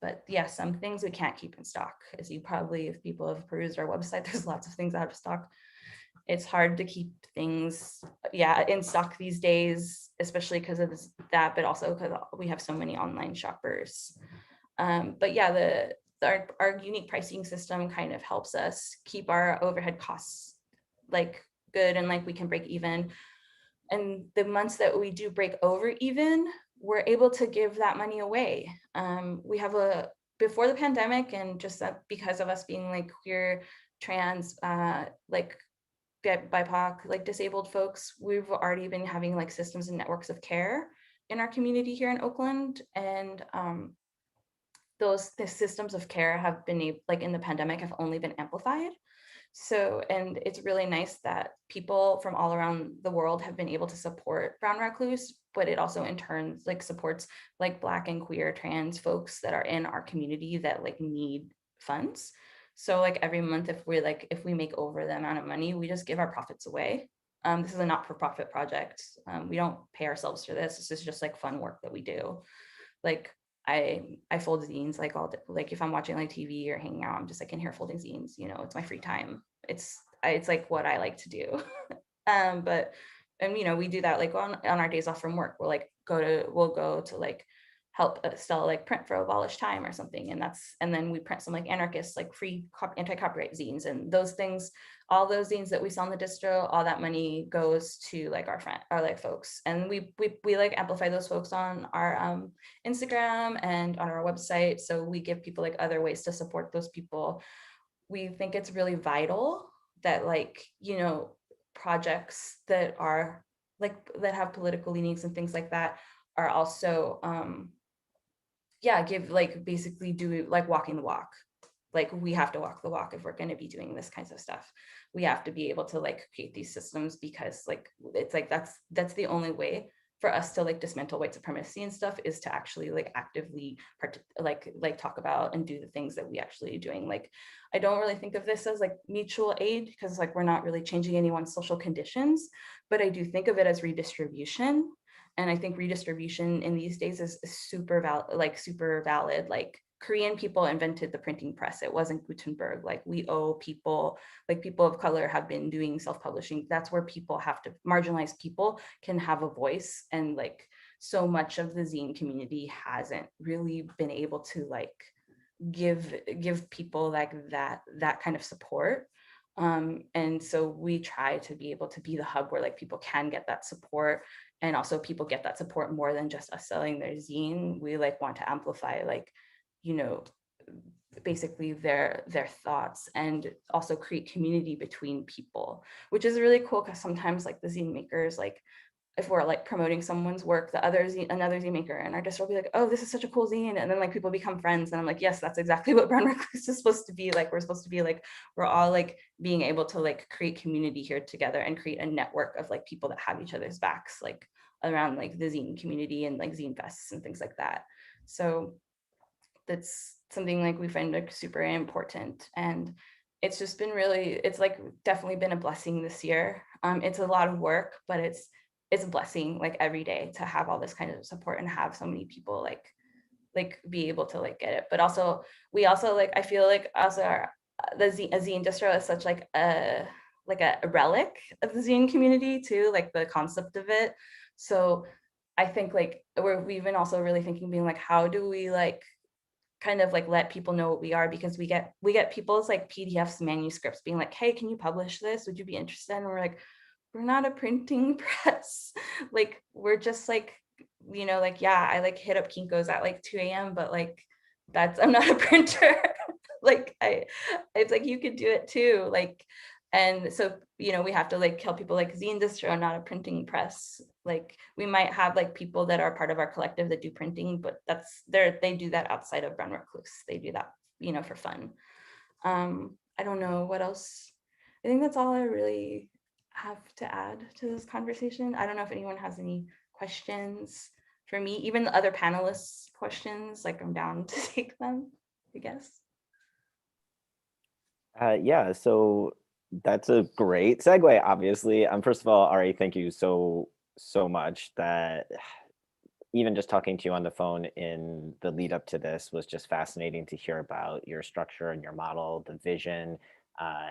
But yeah, some things we can't keep in stock. As you probably, if people have perused our website, there's lots of things out of stock. It's hard to keep things in stock these days, especially because of that, but also because we have so many online shoppers. But yeah, our unique pricing system kind of helps us keep our overhead costs like good, and like we can break even. And the months that we do break over even, we're able to give that money away. We have before the pandemic, and just that because of us being like queer, trans, like BIPOC, like disabled folks, we've already been having like systems and networks of care in our community here in Oakland. And the systems of care have been like in the pandemic have only been amplified. So, and it's really nice that people from all around the world have been able to support Brown Recluse, but it also in turn like supports like Black and queer trans folks that are in our community that like need funds. So like every month, if we make over the amount of money, we just give our profits away. This is a not-for-profit project. We don't pay ourselves for this. This is just like fun work that we do. Like I fold zines like all day. Like if I'm watching like TV or hanging out, I'm just like in here folding zines. It's my free time. It's like what I like to do. But we do that like on our days off from work. We'll go to like help sell like print for Abolish Time or something. And then we print some like anarchist, like free anti-copyright zines, and those things, all those zines that we sell in the distro, all that money goes to like our like folks. And we like amplify those folks on our Instagram and on our website. So we give people like other ways to support those people. We think it's really vital that like, you know, projects that are like, that have political leanings and things like that are also, give like basically do like walking the walk. Like we have to walk the walk if we're going to be doing this kinds of stuff. We have to be able to like create these systems, because like it's like that's the only way for us to like dismantle white supremacy and stuff, is to actually like actively like talk about and do the things that we actually are doing. Like I don't really think of this as like mutual aid, because like we're not really changing anyone's social conditions, but I do think of it as redistribution. And I think redistribution in these days is super valid. Like Korean people invented the printing press. It wasn't Gutenberg. Like we owe people, like people of color have been doing self-publishing. That's where people have to, marginalized people can have a voice. And like so much of the zine community hasn't really been able to like give people like that kind of support. And so we try to be able to be the hub where like people can get that support, and also people get that support more than just us selling their zine. We like want to amplify like, you know, basically their thoughts, and also create community between people, which is really cool, because sometimes like the zine makers, like if we're like promoting someone's work, another zine maker and our distro will be like, oh, this is such a cool zine. And then like people become friends. And I'm like, yes, that's exactly what Brown Recluse is supposed to be like. We're supposed to be like, we're all like being able to like create community here together and create a network of like people that have each other's backs, like around like the zine community and like zine fests and things like that. So that's something like we find like super important. And it's just been really, it's like definitely been a blessing this year. It's a lot of work, but it's a blessing like every day to have all this kind of support and have so many people like be able to like get it. But also we also like, I feel like also the zine distro is such like a relic of the zine community too, like the concept of it. So I think like we've been also really thinking, being like, how do we like kind of like let people know what we are, because we get people's like PDFs, manuscripts, being like, hey, can you publish this? Would you be interested? And we're like, we're not a printing press. Like we're just like, you know, like, yeah, I like hit up Kinko's at like 2 a.m. but like I'm not a printer. Like it's like you could do it too. Like, and so, you know, we have to like tell people like Zine Distro, not a printing press. Like we might have like people that are part of our collective that do printing, but they do that outside of Brown Recluse. They do that, you know, for fun. I don't know what else. I think that's all I really have to add to this conversation. I don't know if anyone has any questions for me, even the other panelists' questions, like I'm down to take them, I guess. Yeah, so that's a great segue, obviously. First of all, Ari, thank you so much. That even just talking to you on the phone in the lead up to this was just fascinating to hear about your structure and your model, the vision,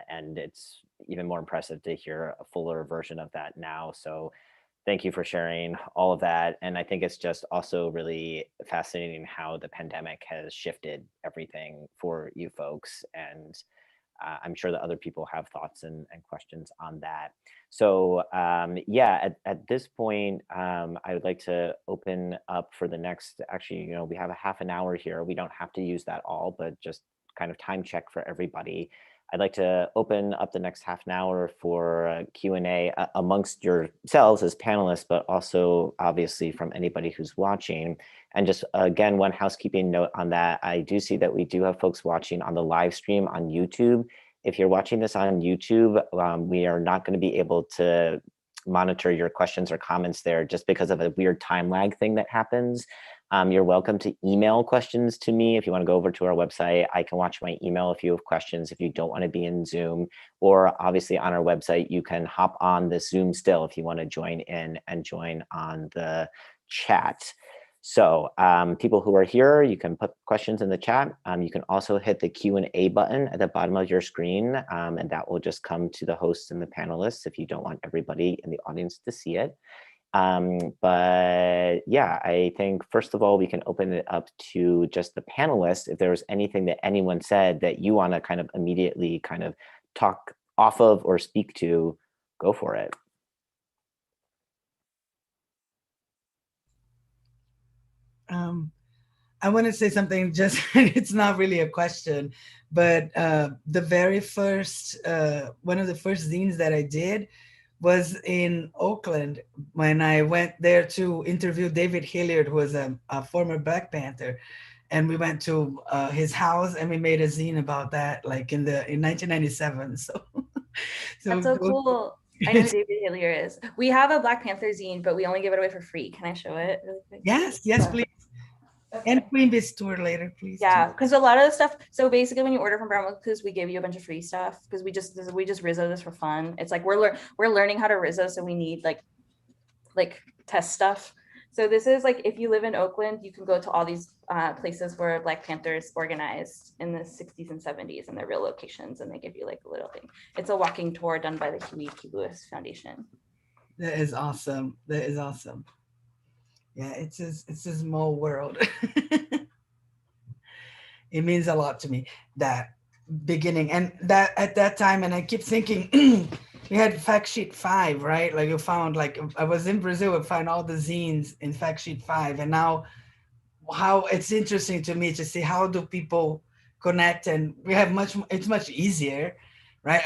and it's even more impressive to hear a fuller version of that now. So thank you for sharing all of that. And I think it's just also really fascinating how the pandemic has shifted everything for you folks. And I'm sure that other people have thoughts and questions on that. So yeah, at this point, I would like to open up for the next, actually, you know, we have a half an hour here. We don't have to use that all, but just kind of time check for everybody. I'd like to open up the next half an hour for Q&A amongst yourselves as panelists, but also obviously from anybody who's watching. And just again, one housekeeping note on that, I do see that we do have folks watching on the live stream on YouTube. If you're watching this on YouTube, we are not going to be able to monitor your questions or comments there just because of a weird time lag thing that happens. You're welcome to email questions to me. If you want to go over to our website, I can watch my email if you have questions, if you don't want to be in Zoom, or obviously on our website, you can hop on the Zoom still if you want to join in and join on the chat. So people who are here, you can put questions in the chat. You can also hit the Q&A button at the bottom of your screen, and that will just come to the hosts and the panelists if you don't want everybody in the audience to see it. But yeah, I think first of all, we can open it up to just the panelists. If there's anything that anyone said that you want to kind of immediately kind of talk off of or speak to, go for it. I want to say something, just it's not really a question, but the very first, one of the first zines that I did was in Oakland when I went there to interview David Hilliard, who was a former Black Panther. And we went to his house and we made a zine about that, like in 1997. So, That's so cool. I know who David Hillier is. We have a Black Panther zine, but we only give it away for free. Can I show it really quick? Yes, please. Okay. And Queen Bee's tour later, please. Yeah, because a lot of the stuff. So basically, when you order from Brown Because, we give you a bunch of free stuff because we just Rizzo this for fun. It's like we're learning how to Rizzo, so we need like test stuff. So this is like, if you live in Oakland, you can go to all these places where Black Panthers organized in the 60s and 70s, and they're real locations, and they give you like a little thing. It's a walking tour done by the Huey P. Lewis Foundation. That is awesome. That is awesome. Yeah, it's a small world. It means a lot to me, that beginning, and that at that time, and I keep thinking, we had Fact Sheet 5, right? Like you found, like I was in Brazil, I found all the zines in Fact Sheet 5, and now how it's interesting to me to see how do people connect, and we have it's much easier, right?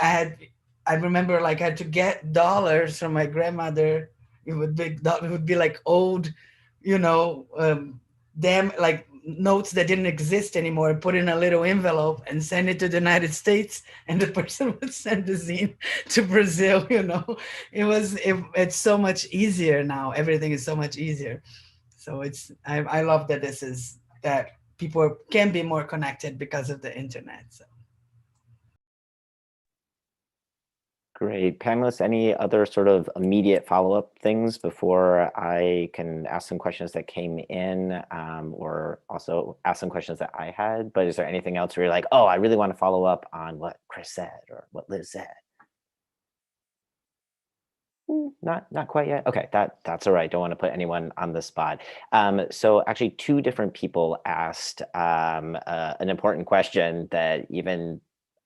I remember like I had to get dollars from my grandmother. It would be like old, damn, like notes that didn't exist anymore, put in a little envelope and send it to the United States, and the person would send the zine to Brazil. It's so much easier now. Everything is so much easier. So I love that that people can be more connected because of the internet. So. Great. Panelists, any other sort of immediate follow-up things before I can ask some questions that came in, or also ask some questions that I had? But is there anything else where you're like, oh, I really want to follow up on what Chris said or what Liz said? Not quite yet. Okay, that's all right. Don't want to put anyone on the spot. So actually, two different people asked an important question that even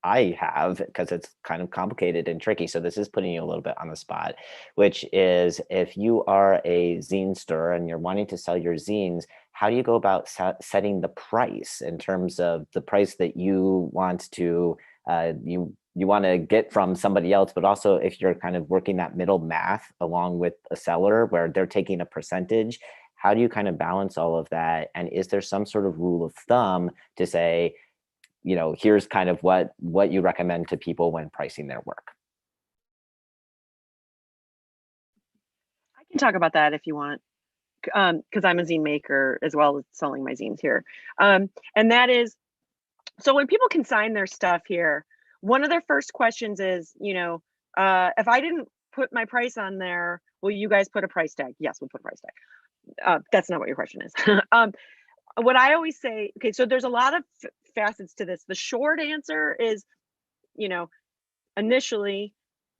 I have, because it's kind of complicated and tricky. So this is putting you a little bit on the spot, which is, if you are a zine store and you're wanting to sell your zines, how do you go about setting the price in terms of the price that you want to you want to get from somebody else, but also if you're kind of working that middle math along with a seller where they're taking a percentage, how do you kind of balance all of that? And is there some sort of rule of thumb to say, here's kind of what you recommend to people when pricing their work? I can talk about that if you want, because I'm a zine maker as well as selling my zines here. And that is, so when people consign their stuff here, one of their first questions is, if I didn't put my price on there, will you guys put a price tag? Yes, we'll put a price tag. That's not what your question is. What I always say, okay, so there's a lot of facets to this. The short answer is, initially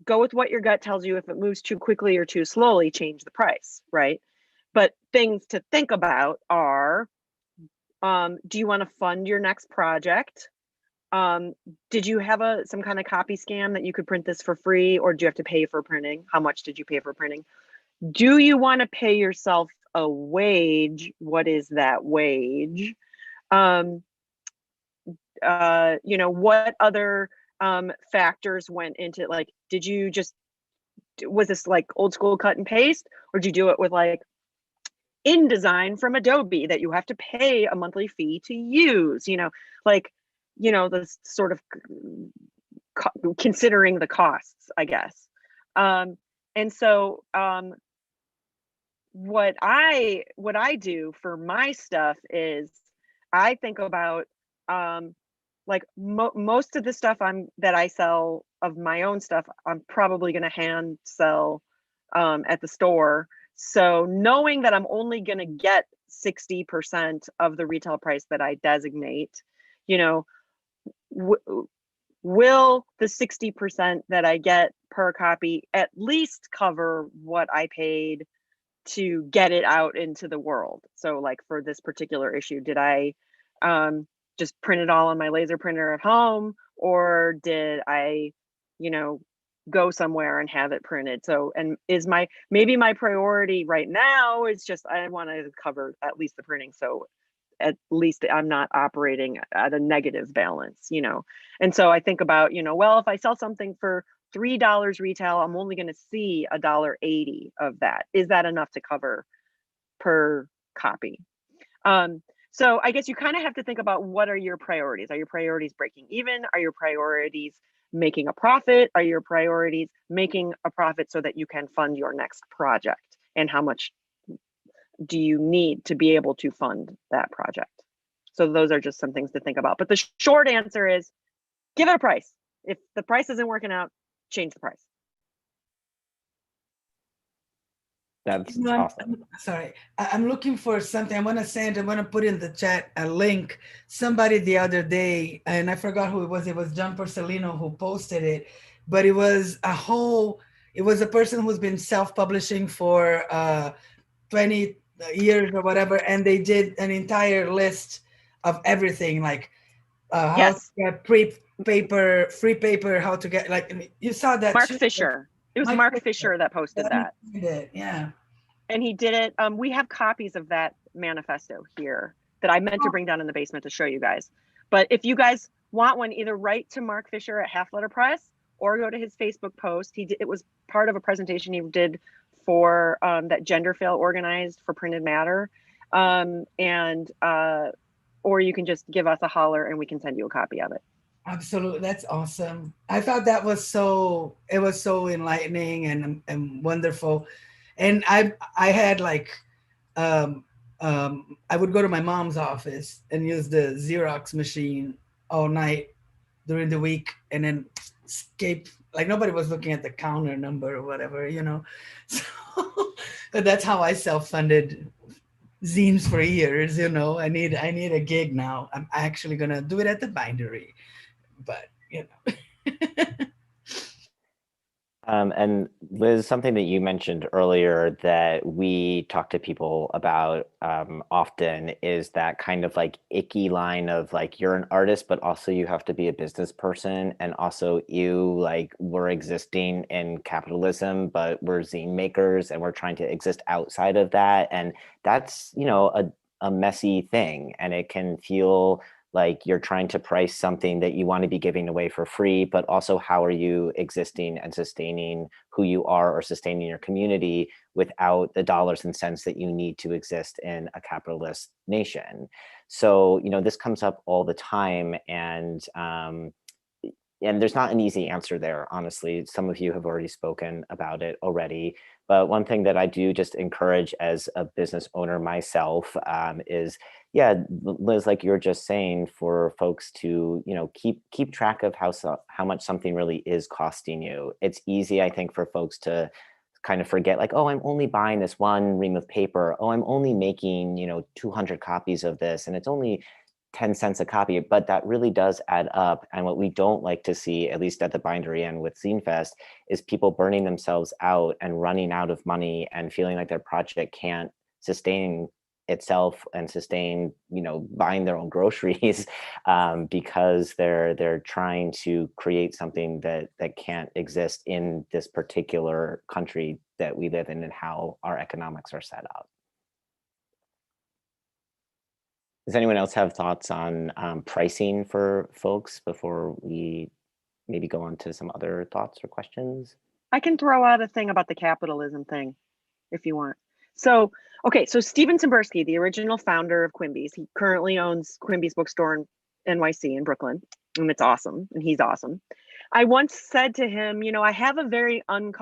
go with what your gut tells you. If it moves too quickly or too slowly, change the price, right? But things to think about are, do you want to fund your next project? Did you have some kind of copy scam that you could print this for free, or do you have to pay for printing? How much did you pay for printing? Do you want to pay yourself a wage? What is that wage? What other factors went into, like, was this like old school cut and paste, or did you do it with like InDesign from Adobe that you have to pay a monthly fee to use? The sort of considering the costs, I guess. And so what I do for my stuff is I think about like most of the stuff that I sell of my own stuff, I'm probably going to hand sell at the store. So knowing that I'm only going to get 60% of the retail price that I designate, will the 60% that I get per copy at least cover what I paid to get it out into the world. So like for this particular issue, did I just print it all on my laser printer at home, or did I, you know, go somewhere and have it printed? So, and is maybe my priority right now is just, I want to cover at least the printing. So at least I'm not operating at a negative balance, you know? And so I think about, you know, well, if I sell something for $3 retail, I'm only going to see $1.80 of that. Is that enough to cover per copy? So I guess you kind of have to think about, what are your priorities? Are your priorities breaking even? Are your priorities making a profit? Are your priorities making a profit so that you can fund your next project? And how much do you need to be able to fund that project? So those are just some things to think about. But the short answer is, give it a price. If the price isn't working out, change the price. That's You know, awesome. sorry, I'm looking for something. I'm gonna put in the chat a link. Somebody the other day, and I forgot who it was. It was John Porcellino who posted it, but it was a person who's been self-publishing for 20 years or whatever, and they did an entire list of everything, like how to Yes, get free paper, how to get, like, you saw that Mark too. Fisher. It was Mike Mark Fisher. Fisher that posted that. He did, yeah. And he did it. We have copies of that manifesto here that I meant to bring down in the basement to show you guys. But if you guys want one, either write to Mark Fisher at Half Letter Press or go to his Facebook post. It was part of a presentation he did for that Gender Fail organized for Printed Matter. Or you can just give us a holler and we can send you a copy of it. Absolutely, that's awesome. I thought it was so enlightening and wonderful. And I had like I would go to my mom's office and use the Xerox machine all night during the week, and then escape, like nobody was looking at the counter number or whatever, you know. So but that's how I self-funded zines for years, you know. I need a gig now. I'm actually gonna do it at the bindery, but you know. And Liz, something that you mentioned earlier that we talk to people about often is that kind of like icky line of like, you're an artist, but also you have to be a business person. And also we're existing in capitalism, but we're zine makers and we're trying to exist outside of that. And that's, you know, a messy thing. And it can feel like you're trying to price something that you want to be giving away for free, but also how are you existing and sustaining who you are or sustaining your community without the dollars and cents that you need to exist in a capitalist nation. So, you know, this comes up all the time, and there's not an easy answer there, honestly. Some of you have already spoken about it already. But one thing that I do just encourage as a business owner myself is, yeah, Liz, like you're just saying, for folks to, you know, keep track of how much something really is costing you. It's easy, I think, for folks to kind of forget, like, oh, I'm only buying this one ream of paper. Oh, I'm only making, you know, 200 copies of this, and it's only 10 cents a copy, but that really does add up. And what we don't like to see, at least at the bindery end with Zine Fest, is people burning themselves out and running out of money and feeling like their project can't sustain itself and sustain, you know, buying their own groceries because they're trying to create something that can't exist in this particular country that we live in and how our economics are set up. Does anyone else have thoughts on pricing for folks before we maybe go on to some other thoughts or questions? I can throw out a thing about the capitalism thing if you want. So, okay, so Steven Simberski, the original founder of Quimby's, he currently owns Quimby's bookstore in NYC in Brooklyn, and it's awesome, and he's awesome. I once said to him, you know, I have a very I'm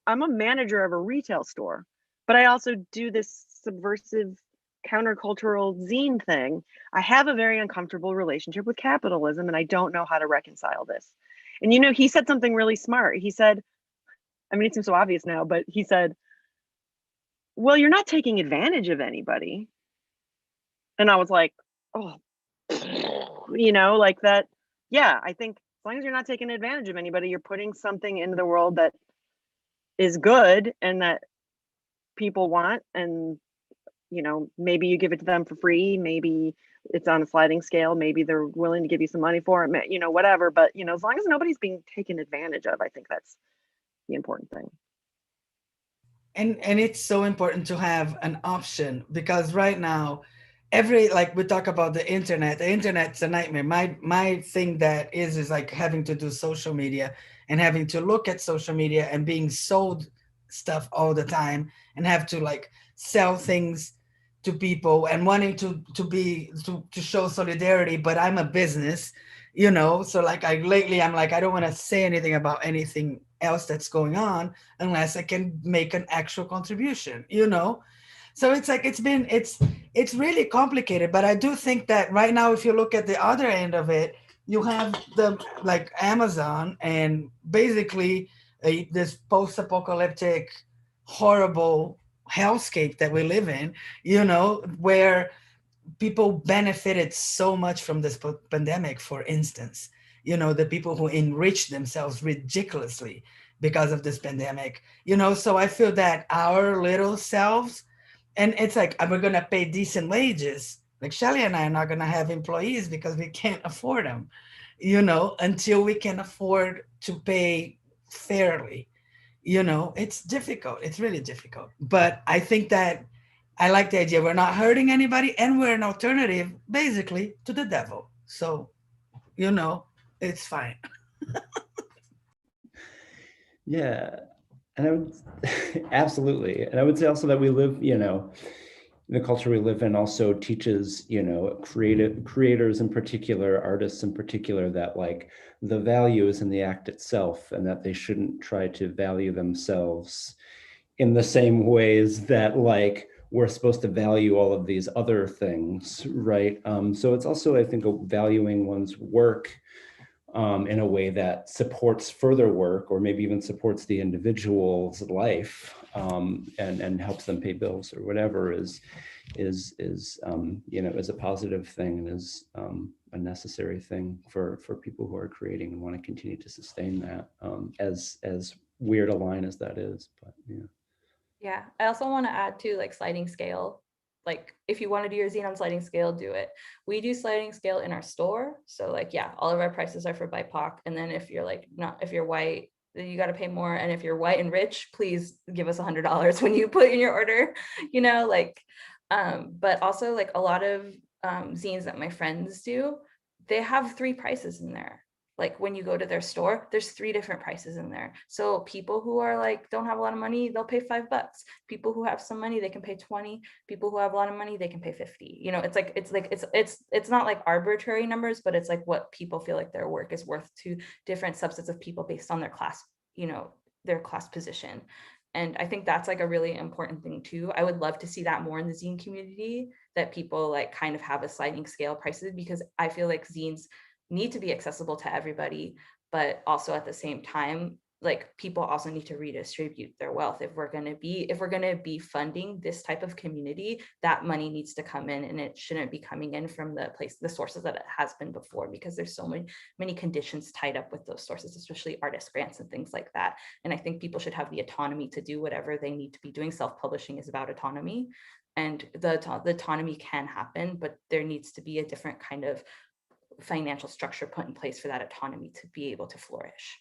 a manager of a retail store, but I also do this subversive countercultural zine thing. I have a very uncomfortable relationship with capitalism, and I don't know how to reconcile this. And you know, he said something really smart. He said, I mean, it seems so obvious now, but he said, well, you're not taking advantage of anybody. And I was like, oh, you know, like that. Yeah, I think as long as you're not taking advantage of anybody, you're putting something into the world that is good and that people want, and maybe you give it to them for free, maybe it's on a sliding scale, maybe they're willing to give you some money for it, whatever. But as long as nobody's being taken advantage of, I think that's the important thing. And it's so important to have an option, because right now, like we talk about the internet's a nightmare. My thing that is like having to do social media and having to look at social media and being sold stuff all the time, and have to like sell things to people and wanting to show solidarity, but I'm a business, so like I'm like, I don't want to say anything about anything else that's going on unless I can make an actual contribution. So it's like it's really complicated. But I do think that right now, if you look at the other end of it, you have the like Amazon, and basically this post-apocalyptic horrible hellscape that we live in, where people benefited so much from this pandemic. For instance, the people who enriched themselves ridiculously because of this pandemic, so I feel that our little selves, and it's like, we're going to pay decent wages. Like Shelly and I are not going to have employees because we can't afford them, until we can afford to pay fairly. It's difficult. It's really difficult. But I think that I like the idea. We're not hurting anybody, and we're an alternative basically to the devil. So, it's fine. Yeah. And I would absolutely. And I would say also that we live, the culture we live in also teaches, creators in particular, artists in particular, that like the value is in the act itself, and that they shouldn't try to value themselves in the same ways that like we're supposed to value all of these other things, right? So it's also, I think, valuing one's work in a way that supports further work, or maybe even supports the individual's life, and helps them pay bills or whatever is a positive thing, and is a necessary thing for people who are creating and want to continue to sustain that, as weird a line as that is. But yeah. Yeah, I also want to add to like sliding scale. Like if you want to do your zine on sliding scale, do it. We do sliding scale in our store. So like, yeah, all of our prices are for BIPOC. And then if you're like, if you're white, then you got to pay more. And if you're white and rich, please give us $100 when you put in your order, but also like a lot of zines that my friends do, they have 3 prices in there. Like when you go to their store, there's 3 different prices in there. So people who are like, don't have a lot of money, they'll pay $5. People who have some money, they can pay 20. People who have a lot of money, they can pay 50. It's not like arbitrary numbers, but it's like what people feel like their work is worth to different subsets of people based on their class, their class position. And I think that's like a really important thing too. I would love to see that more in the zine community, that people like kind of have a sliding scale prices, because I feel like zines need to be accessible to everybody, but also at the same time, like people also need to redistribute their wealth. If we're going to be funding this type of community, that money needs to come in, and it shouldn't be coming in from the sources that it has been before, because there's so many conditions tied up with those sources, especially artist grants and things like that. And I think people should have the autonomy to do whatever they need to be doing. Self-publishing is about autonomy, and the autonomy can happen, but there needs to be a different kind of financial structure put in place for that autonomy to be able to flourish.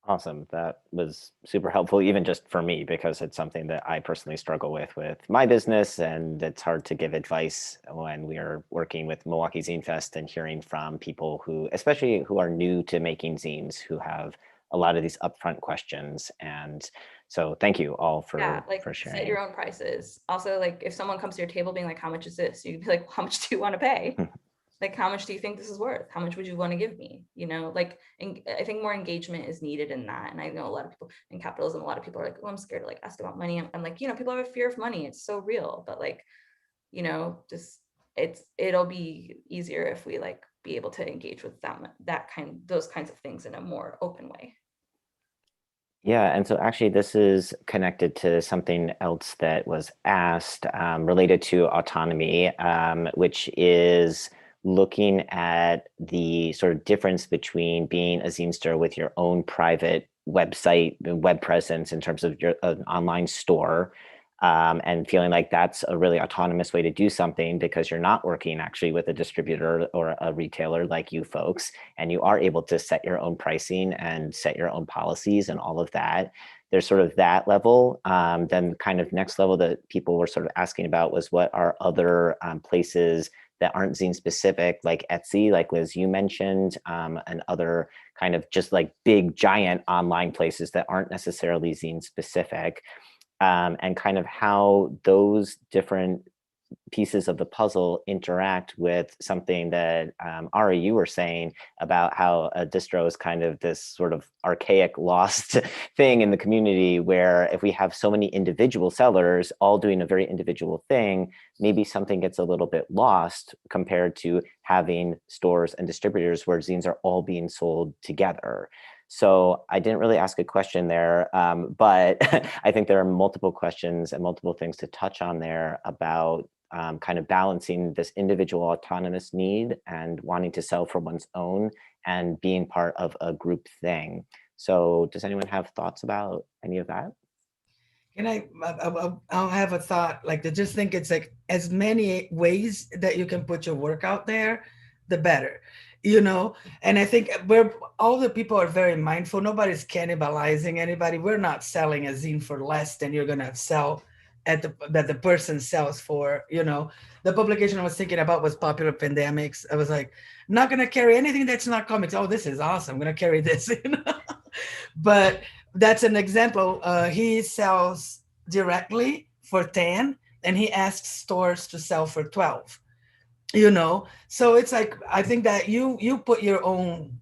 Awesome. That was super helpful, even just for me, because it's something that I personally struggle with my business, and it's hard to give advice when we are working with Milwaukee Zine Fest and hearing from people who, especially who are new to making zines, who have a lot of these upfront questions. And so thank you all for sharing. Set your own prices. Also, like if someone comes to your table being like, how much is this? You'd be like, how much do you want to pay? Like, how much do you think this is worth? How much would you want to give me? And I think more engagement is needed in that. And I know a lot of people in capitalism, a lot of people are like, oh, I'm scared to like ask about money. I'm like, people have a fear of money. It's so real, but like, just it'll be easier if we like be able to engage with them, those kinds of things in a more open way. Yeah, and so actually this is connected to something else that was asked related to autonomy, which is looking at the sort of difference between being a zinester with your own private website, web presence in terms of your an online store, and feeling like that's a really autonomous way to do something because you're not working actually with a distributor or a retailer like you folks, and you are able to set your own pricing and set your own policies and all of that. There's sort of that level. Then kind of next level that people were sort of asking about was what are other places that aren't zine specific, like Etsy, like Liz, you mentioned, and other kind of just like big giant online places that aren't necessarily zine specific, and kind of how those different pieces of the puzzle interact with something that Ari, you were saying about how a distro is kind of this sort of archaic lost thing in the community, where if we have so many individual sellers all doing a very individual thing, maybe something gets a little bit lost compared to having stores and distributors where zines are all being sold together. So I didn't really ask a question there, but I think there are multiple questions and multiple things to touch on there about kind of balancing this individual autonomous need and wanting to sell for one's own and being part of a group thing. So does anyone have thoughts about any of that? Can I'll have a thought, like to just think it's like as many ways that you can put your work out there, the better, you know? And I think all the people are very mindful. Nobody's cannibalizing anybody. We're not selling a zine for less than you're gonna sell that the person sells for, you know. The publication I was thinking about was Popular Pandemics. I was like, not gonna carry anything that's not comics. Oh, this is awesome. I'm gonna carry this, you know? But that's an example. He sells directly for 10 and he asks stores to sell for 12, you know? So it's like, I think that you put your own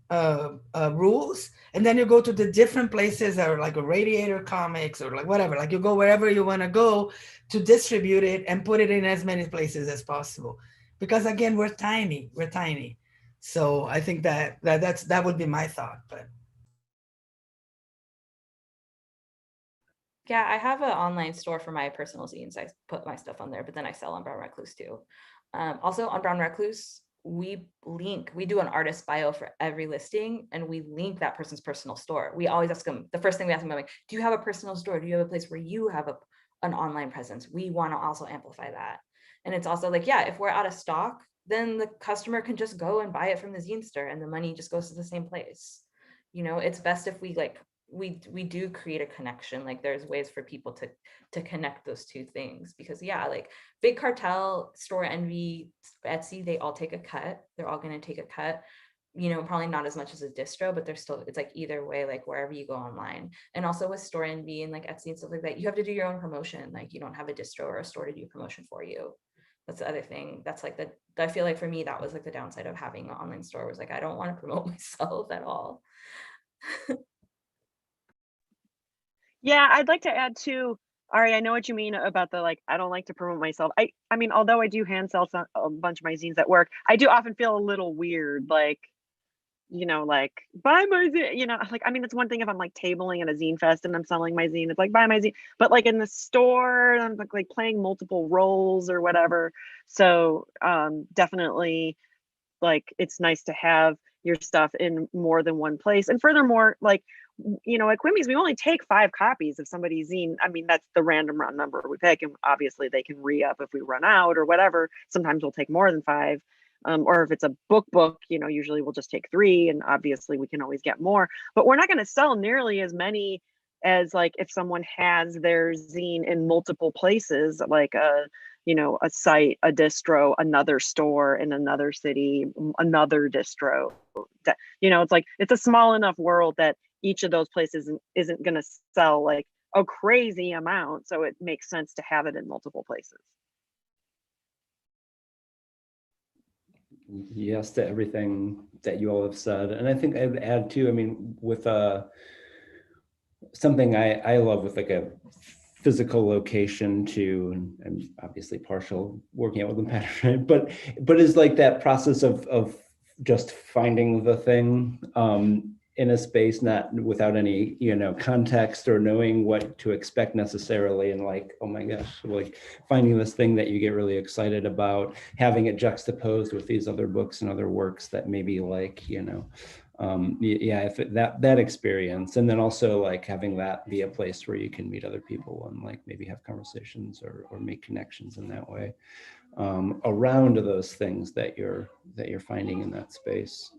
rules, and then you go to the different places that are like a Radiator Comics or like whatever, like you go wherever you want to go to distribute it and put it in as many places as possible. Because again, we're tiny. So I think that would be my thought, but. Yeah, I have an online store for my personal zines. I put my stuff on there, but then I sell on Brown Recluse too. Also on Brown Recluse, we do an artist bio for every listing, and we link that person's personal store. We always ask them, the first thing we ask them, like, do you have a personal store? Do you have a place where you have an online presence? We want to also amplify that. And it's also like, yeah, if we're out of stock, then the customer can just go and buy it from the zine store and the money just goes to the same place. You know, it's best if we like, we do create a connection. Like there's ways for people to connect those two things, because yeah, like Big Cartel, Store Envy, Etsy, they all take a cut. They're all going to take a cut, you know, probably not as much as a distro, but they're still, it's like either way, like wherever you go online. And also with Store Envy and like Etsy and stuff like that, you have to do your own promotion. Like you don't have a distro or a store to do promotion for you. That's the other thing. That's like I feel like for me, that was like the downside of having an online store, was like, I don't want to promote myself at all. Yeah, I'd like to add too, Ari, I know what you mean about the like, I don't like to promote myself. I mean, although I do hand sell a bunch of my zines at work, I do often feel a little weird, like, you know, like buy my zine, you know, like, I mean, it's one thing if I'm like tabling at a zine fest and I'm selling my zine, it's like buy my zine, but like in the store, I'm like playing multiple roles or whatever. So definitely, like it's nice to have your stuff in more than one place. And furthermore, like, you know, at Quimby's, we only take 5 copies of somebody's zine. I mean, that's the random round number we pick, and obviously they can re-up if we run out or whatever. Sometimes we'll take more than 5. Or if it's a book, you know, usually we'll just take 3, and obviously we can always get more. But we're not going to sell nearly as many as like if someone has their zine in multiple places, like a, you know, a site, a distro, another store in another city, another distro. You know, it's like it's a small enough world that each of those places isn't going to sell like a crazy amount. So it makes sense to have it in multiple places. Yes to everything that you all have said. And I think I'd add too, I mean, with something I love with like a physical location too, and obviously partial working out with the pattern, but is like that process of just finding the thing. in a space not without any, you know, context or knowing what to expect necessarily, and like, oh my gosh, like finding this thing that you get really excited about, having it juxtaposed with these other books and other works that maybe like, you know, yeah, if that experience, and then also like having that be a place where you can meet other people and like maybe have conversations or make connections in that way, around those things that you're finding in that space.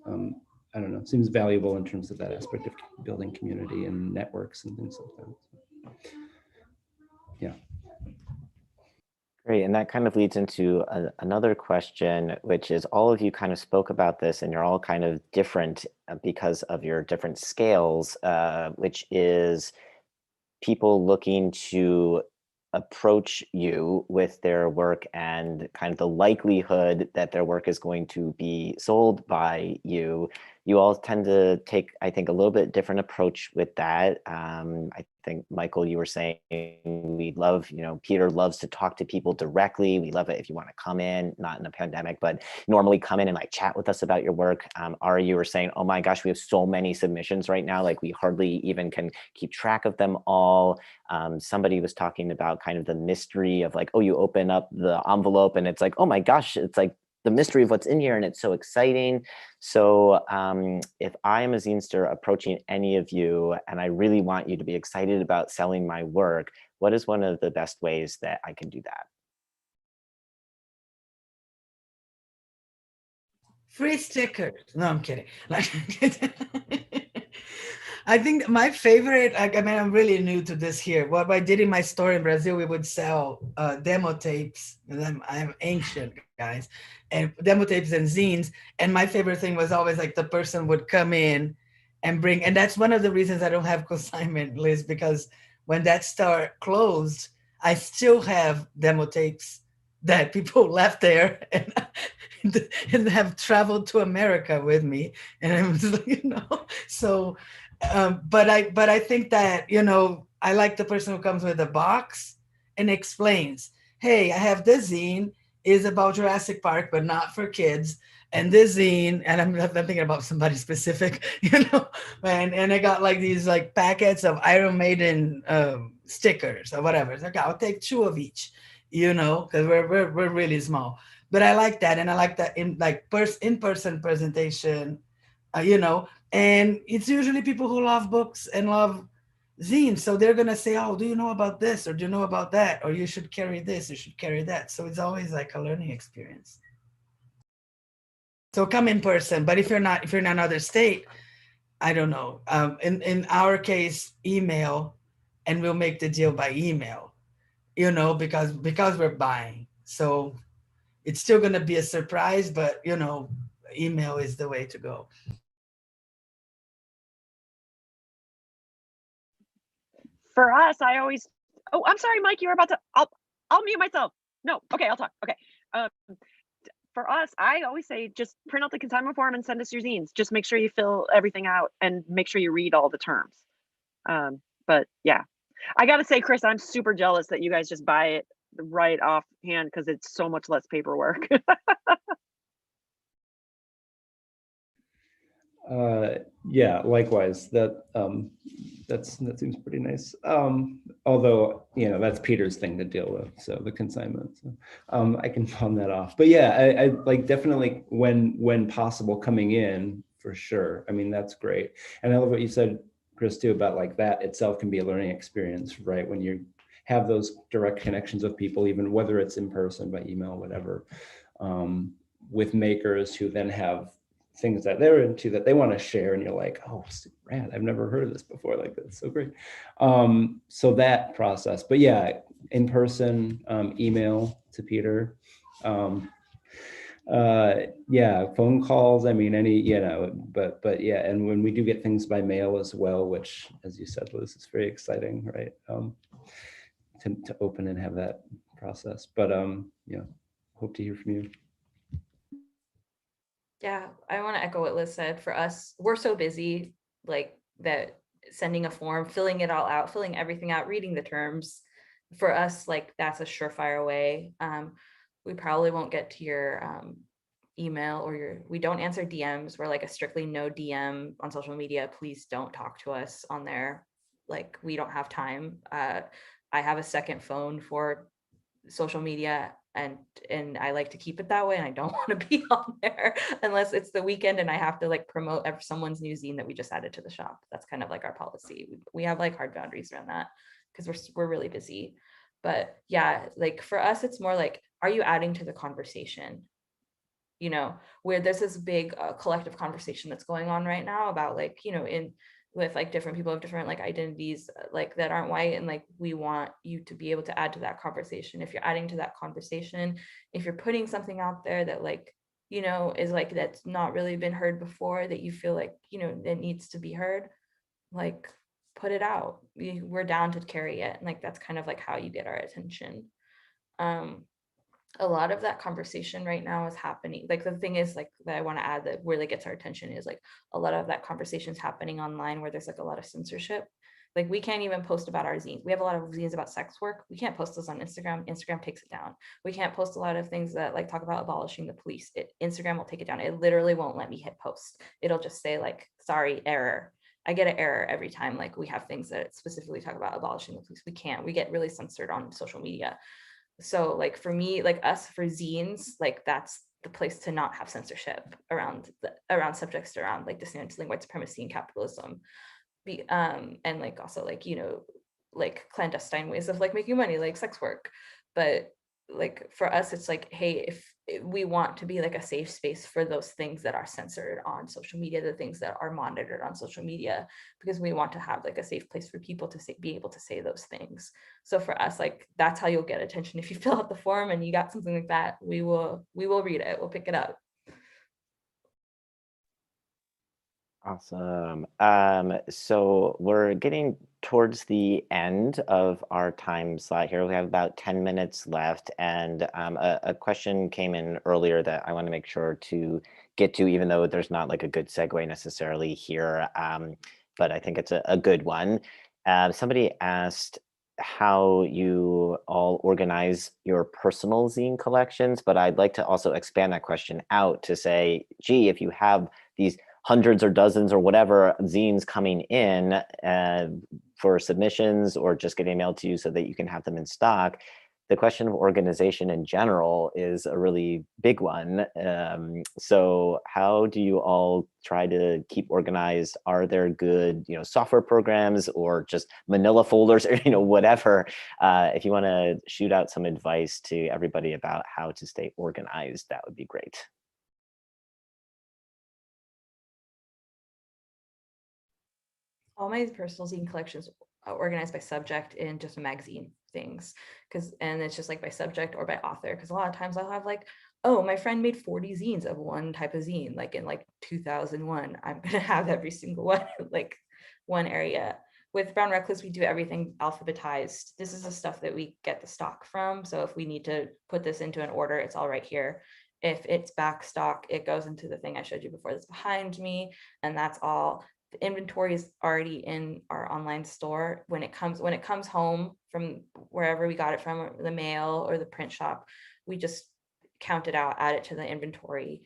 I don't know, it seems valuable in terms of that aspect of building community and networks and things like that. Yeah. Great, and that kind of leads into another question, which is all of you kind of spoke about this and you're all kind of different because of your different scales, which is people looking to approach you with their work and kind of the likelihood that their work is going to be sold by you. You all tend to take, I think, a little bit different approach with that. I think, Michael, you were saying we love, you know, Peter loves to talk to people directly. We love it if you want to come in, not in a pandemic, but normally come in and like chat with us about your work. Ari, you were saying, oh my gosh, we have so many submissions right now, like we hardly even can keep track of them all. Somebody was talking about kind of the mystery of like, oh, you open up the envelope and it's like, oh my gosh, it's like the mystery of what's in here and it's so exciting. So if I am a zinester approaching any of you and I really want you to be excited about selling my work, what is one of the best ways that I can do that? Free stickers. No, I'm kidding. I think my favorite, I mean, I'm really new to this here. What I did in my store in Brazil, we would sell demo tapes. And I'm ancient, guys, and demo tapes and zines. And my favorite thing was always like the person would come in and bring, and that's one of the reasons I don't have consignment list, because when that store closed, I still have demo tapes that people left there and have traveled to America with me. And I was like, you know, so but I think that, you know, I like the person who comes with a box and explains, hey, I have this zine is about Jurassic Park, but not for kids. And this zine, and I'm thinking about somebody specific, you know, and I got like these like packets of Iron Maiden stickers or whatever. It's like, I'll take 2 of each, you know, because we're really small. But I like that, and I like that in like in-person presentation, you know. And it's usually people who love books and love zines. So they're going to say, oh, do you know about this? Or do you know about that? Or you should carry this, you should carry that. So it's always like a learning experience. So come in person. But if you're in another state, I don't know. In our case, email, and we'll make the deal by email, you know, because we're buying. So it's still going to be a surprise, but, you know, email is the way to go. For us, I always, oh, I'm sorry, Mike, you were about to, I'll mute myself. No, okay, I'll talk. Okay. For us, I always say just print out the consignment form and send us your zines. Just make sure you fill everything out and make sure you read all the terms. But yeah, I gotta say, Chris, I'm super jealous that you guys just buy it right offhand because it's so much less paperwork. Yeah, likewise. That seems pretty nice. Although, you know, that's Peter's thing to deal with, so the consignment. So, I can pawn that off. But yeah, I like definitely when possible coming in for sure. I mean, that's great. And I love what you said, Chris, too, about like that itself can be a learning experience, right? When you have those direct connections with people, even whether it's in person, by email, whatever, with makers who then have things that they're into that they want to share, and you're like, oh, rad, I've never heard of this before, like that's so great. So that process, but yeah, in person, email to Peter, yeah, phone calls, I mean, any, you know, but yeah, and when we do get things by mail as well, which, as you said, Liz, is very exciting, right? To open and have that process, but yeah, hope to hear from you. Yeah, I want to echo what Liz said. For us, we're so busy, like that sending a form, filling it all out, filling everything out, reading the terms. For us, like that's a surefire way. We probably won't get to your email or we don't answer DMs. We're like a strictly no DM on social media. Please don't talk to us on there. Like, we don't have time. I have a second phone for social media, and I like to keep it that way, and I don't want to be on there unless it's the weekend and I have to like promote someone's new zine that we just added to the shop. That's kind of like our policy. We have like hard boundaries around that because we're really busy. But yeah, like for us, it's more like, are you adding to the conversation? You know, where there's this big collective conversation that's going on right now about like, you know, with like different people of different like identities like that aren't white, and like we want you to be able to add to that conversation. If you're adding to that conversation, if you're putting something out there that like, you know, is like that's not really been heard before, that you feel like, you know, that needs to be heard, like put it out. We're down to carry it, and like that's kind of like how you get our attention. A lot of that conversation right now is happening. Like the thing is like that I want to add that really gets our attention is like a lot of that conversation is happening online where there's like a lot of censorship. Like we can't even post about our zine. We have a lot of zines about sex work. We can't post those on Instagram. Instagram takes it down. We can't post a lot of things that like talk about abolishing the police. Instagram will take it down. It literally won't let me hit post. It'll just say like, sorry, error. I get an error every time like we have things that specifically talk about abolishing the police. We get really censored on social media. So like for me, like us for zines, like that's the place to not have censorship around subjects around like dismantling white supremacy and capitalism. And like also like, you know, like clandestine ways of like making money, like sex work. But like for us, it's like, hey, if we want to be like a safe space for those things that are censored on social media, the things that are monitored on social media, because we want to have like a safe place for people to be able to say those things. So for us, like that's how you'll get attention. If you fill out the form and you got something like that, we will read it, we'll pick it up. Awesome. So we're getting towards the end of our time slot here. We have about 10 minutes left, and a question came in earlier that I want to make sure to get to, even though there's not like a good segue necessarily here, but I think it's a good one. Somebody asked how you all organize your personal zine collections, but I'd like to also expand that question out to say, gee, if you have these hundreds or dozens or whatever zines coming in for submissions or just getting mailed to you so that you can have them in stock, the question of organization in general is a really big one. So how do you all try to keep organized? Are there good, you know, software programs or just manila folders or, you know, whatever? If you want to shoot out some advice to everybody about how to stay organized, that would be great. All my personal zine collections are organized by subject in just a magazine things, and it's just like by subject or by author, because a lot of times I'll have like, oh, my friend made 40 zines of one type of zine, like in like 2001. I'm gonna have every single one like one area. With Brown Recluse, we do everything alphabetized. This is the stuff that we get the stock from, so if we need to put this into an order, it's all right here. If it's back stock, it goes into the thing I showed you before that's behind me, and that's all. The inventory is already in our online store. When it comes home from wherever we got it from, the mail or the print shop, we just count it out, add it to the inventory,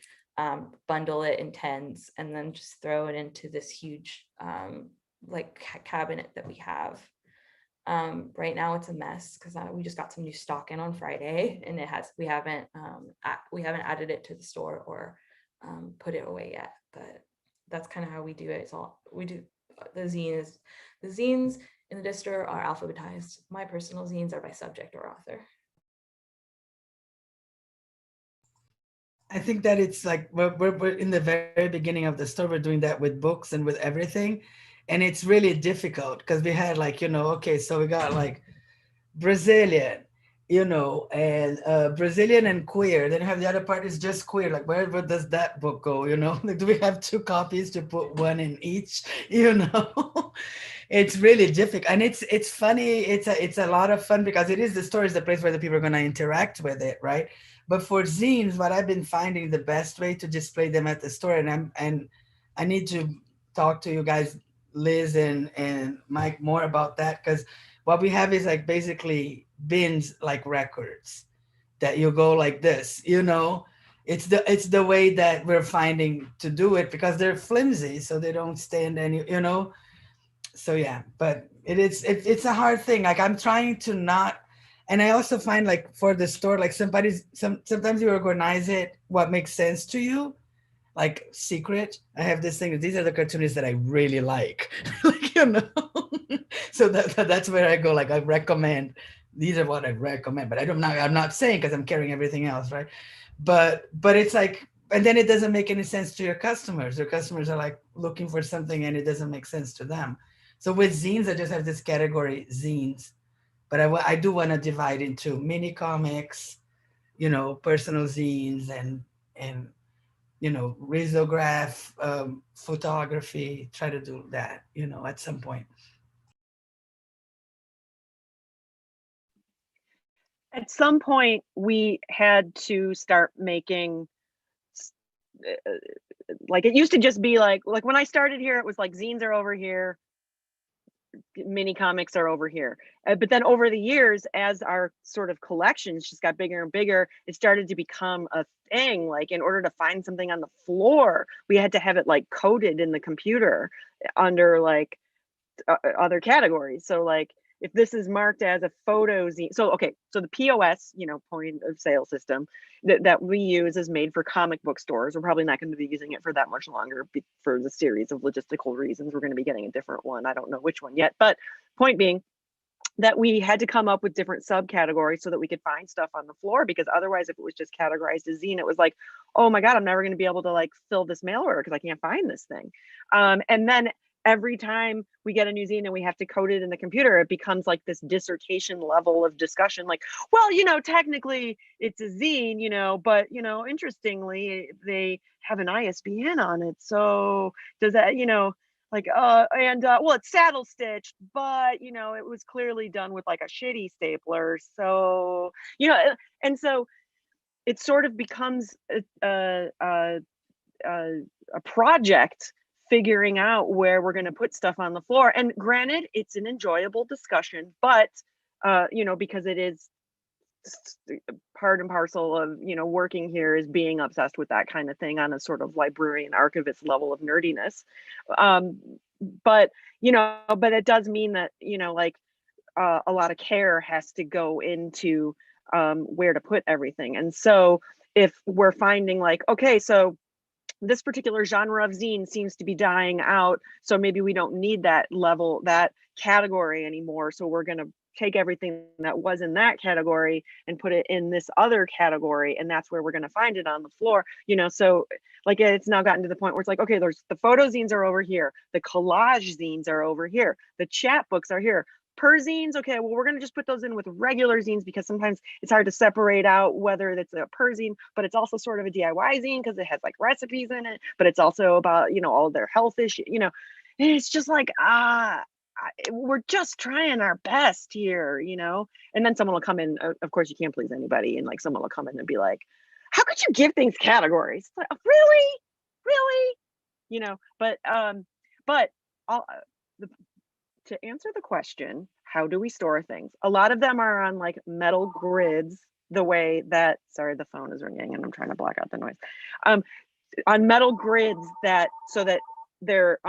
bundle it in tens, and then just throw it into this huge like cabinet that we have. Right now it's a mess because we just got some new stock in on Friday, and we haven't added it to the store or put it away yet, but that's kind of how we do it. It's all we do. The zines in the distro are alphabetized. My personal zines are by subject or author. I think that it's like we're in the very beginning of the store. We're doing that with books and with everything, and it's really difficult because we had like, you know, okay, so we got like Brazilian, you know, and Brazilian and queer. Then you have the other part is just queer. Like where does that book go? You know, like do we have two copies to put one in each? You know, it's really difficult, and it's funny. It's a lot of fun because the store is the place where the people are going to interact with it, right? But for zines, what I've been finding the best way to display them at the store, and I need to talk to you guys, Liz and Mike, more about that, because what we have is like basically bins like records that you go like this, you know, It's the way that we're finding to do it, because they're flimsy, so they don't stand any, so yeah. But it's a hard thing. Like, I'm trying to not. And I also find, like, for the store, like, sometimes you organize it what makes sense to you, like secret. I have this thing, these are the cartoonists that I really like. Like, so that's where I go. Like, I recommend, these are what I recommend, but I'm not saying, because I'm carrying everything else, right? But it's like, and then it doesn't make any sense to your customers. Your customers are like looking for something and it doesn't make sense to them. So with zines, I just have this category, zines, but I do want to divide into mini comics, personal zines, and risograph, photography. Try to do that, at some point. At some point, we had to start making, like, it used to just be like when I started here, it was like zines are over here, mini comics are over here. But then over the years, as our sort of collections just got bigger and bigger, it started to become a thing. Like, in order to find something on the floor, we had to have it like coded in the computer under like other categories. So like, if this is marked as a photo zine, so okay, so the POS, point of sale system that we use is made for comic book stores. We're probably not going to be using it for that much longer for the series of logistical reasons. We're going to be getting a different one. I don't know which one yet, but point being that we had to come up with different subcategories so that we could find stuff on the floor, because otherwise, if it was just categorized as zine, it was like, oh my God, I'm never going to be able to like fill this mail order because I can't find this thing. And then every time we get a new zine and we have to code it in the computer, it becomes like this dissertation level of discussion. Like, well, technically it's a zine, but interestingly, they have an ISBN on it. So does that, like, well, it's saddle stitched, but it was clearly done with like a shitty stapler. So, and so it sort of becomes a project figuring out where we're going to put stuff on the floor. And granted, it's an enjoyable discussion, but because it is part and parcel of working here, is being obsessed with that kind of thing on a sort of librarian archivist level of nerdiness. But it does mean that like a lot of care has to go into where to put everything. And so if we're finding like, okay, so this particular genre of zine seems to be dying out, so maybe we don't need that category anymore, so we're going to take everything that was in that category and put it in this other category, and that's where we're going to find it on the floor. So like, it's now gotten to the point where it's like, okay, there's the photo zines are over here, the collage zines are over here, the chat books are here. Per zines, okay, well, we're going to just put those in with regular zines, because sometimes it's hard to separate out whether it's a per zine, but it's also sort of a DIY zine because it has like recipes in it, but it's also about all their health issues, and it's just like, we're just trying our best here, and then someone will come in, of course you can't please anybody, and like someone will come in and be like, how could you give things categories? Like, really, but all to answer the question, how do we store things? A lot of them are on like metal grids, the way that, sorry, the phone is ringing and I'm trying to block out the noise. On metal grids so that they're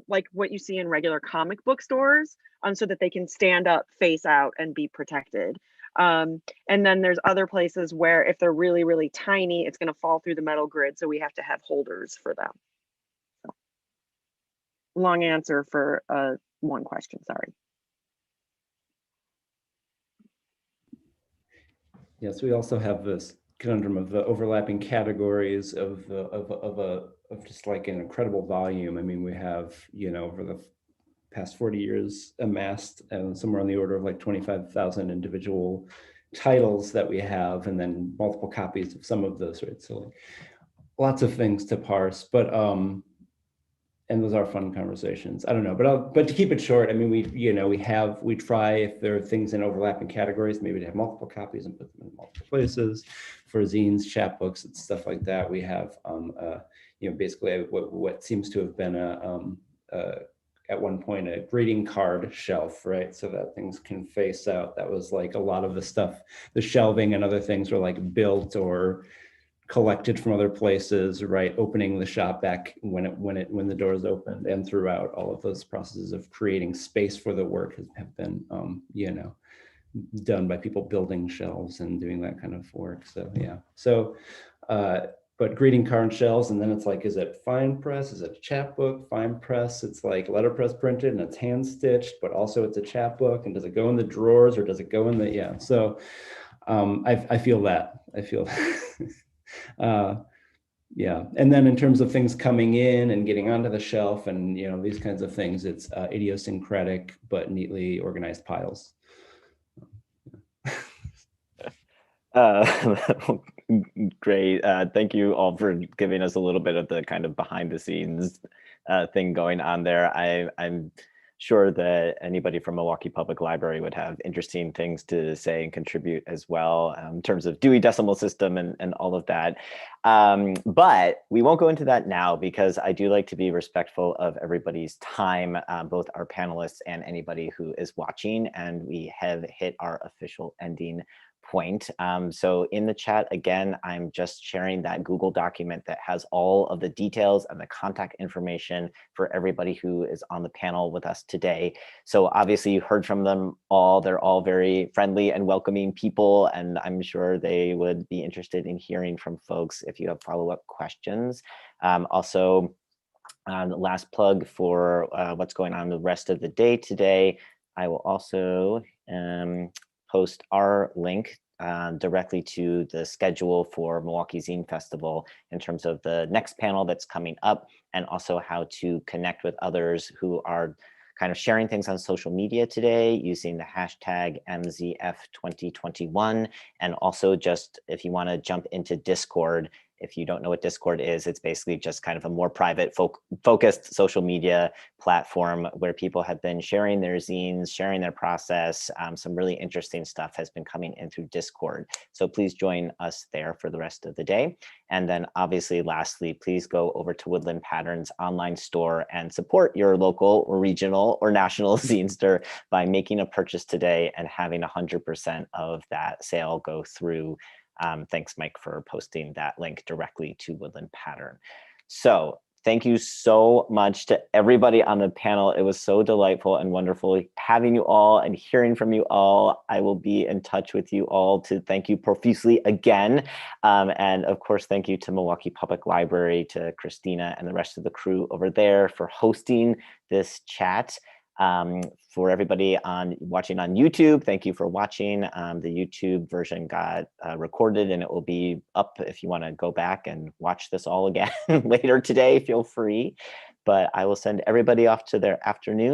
like what you see in regular comic book stores, so that they can stand up, face out, and be protected. And then there's other places where if they're really, really tiny, it's going to fall through the metal grid. So we have to have holders for them. So, long answer for one question, sorry. Yes, we also have this conundrum of the overlapping categories of just like an incredible volume. I mean, we have, over the past 40 years amassed somewhere on the order of like 25,000 individual titles that we have, and then multiple copies of some of those, right? So like, lots of things to parse, but and those are fun conversations. I don't know, but to keep it short, I mean, we try, if there are things in overlapping categories, maybe to have multiple copies and put them in multiple places. For zines, chapbooks, and stuff like that, we have, basically what seems to have been at one point a greeting card shelf, right? So that things can face out. That was like a lot of the stuff, the shelving and other things were like built or collected from other places, right? Opening the shop back when the doors opened, and throughout all of those processes of creating space for the work have been, you know, done by people building shelves and doing that kind of work. So yeah. So, but greeting card shelves, and then it's like, is it fine press? Is it a chapbook? Fine press, it's like letterpress printed and it's hand stitched, but also it's a chapbook. And does it go in the drawers or does it go in the, yeah. So I feel that. I feel yeah. And then in terms of things coming in and getting onto the shelf and, you know, these kinds of things, it's idiosyncratic but neatly organized piles. Great. Thank you all for giving us a little bit of the kind of behind the scenes thing going on there. I'm sure that anybody from Milwaukee Public Library would have interesting things to say and contribute as well, in terms of Dewey Decimal System and all of that. But we won't go into that now, because I do like to be respectful of everybody's time, both our panelists and anybody who is watching, and we have hit our official ending point. So in the chat, again, I'm just sharing that Google document that has all of the details and the contact information for everybody who is on the panel with us today. So obviously you heard from them all. They're all very friendly and welcoming people, and I'm sure they would be interested in hearing from folks if you have follow-up questions. Also, last plug for what's going on the rest of the day today. I will also post our link directly to the schedule for Milwaukee Zine Festival in terms of the next panel that's coming up, and also how to connect with others who are kind of sharing things on social media today using the hashtag MZF2021. And also, just if you want to jump into Discord, if you don't know what Discord is, it's basically just kind of a more private focused social media platform where people have been sharing their zines, sharing their process. Some really interesting stuff has been coming in through Discord. So please join us there for the rest of the day. And then obviously, lastly, please go over to Woodland Patterns online store and support your local or regional or national zine store by making a purchase today and having 100% of that sale go through. Thanks, Mike, for posting that link directly to Woodland Pattern. So thank you so much to everybody on the panel. It was so delightful and wonderful having you all and hearing from you all. I will be in touch with you all to thank you profusely again. And of course, thank you to Milwaukee Public Library, to Christina and the rest of the crew over there for hosting this chat. For everybody watching on YouTube, thank you for watching. The YouTube version got recorded, and it will be up if you want to go back and watch this all again later today. Feel free. But I will send everybody off to their afternoon.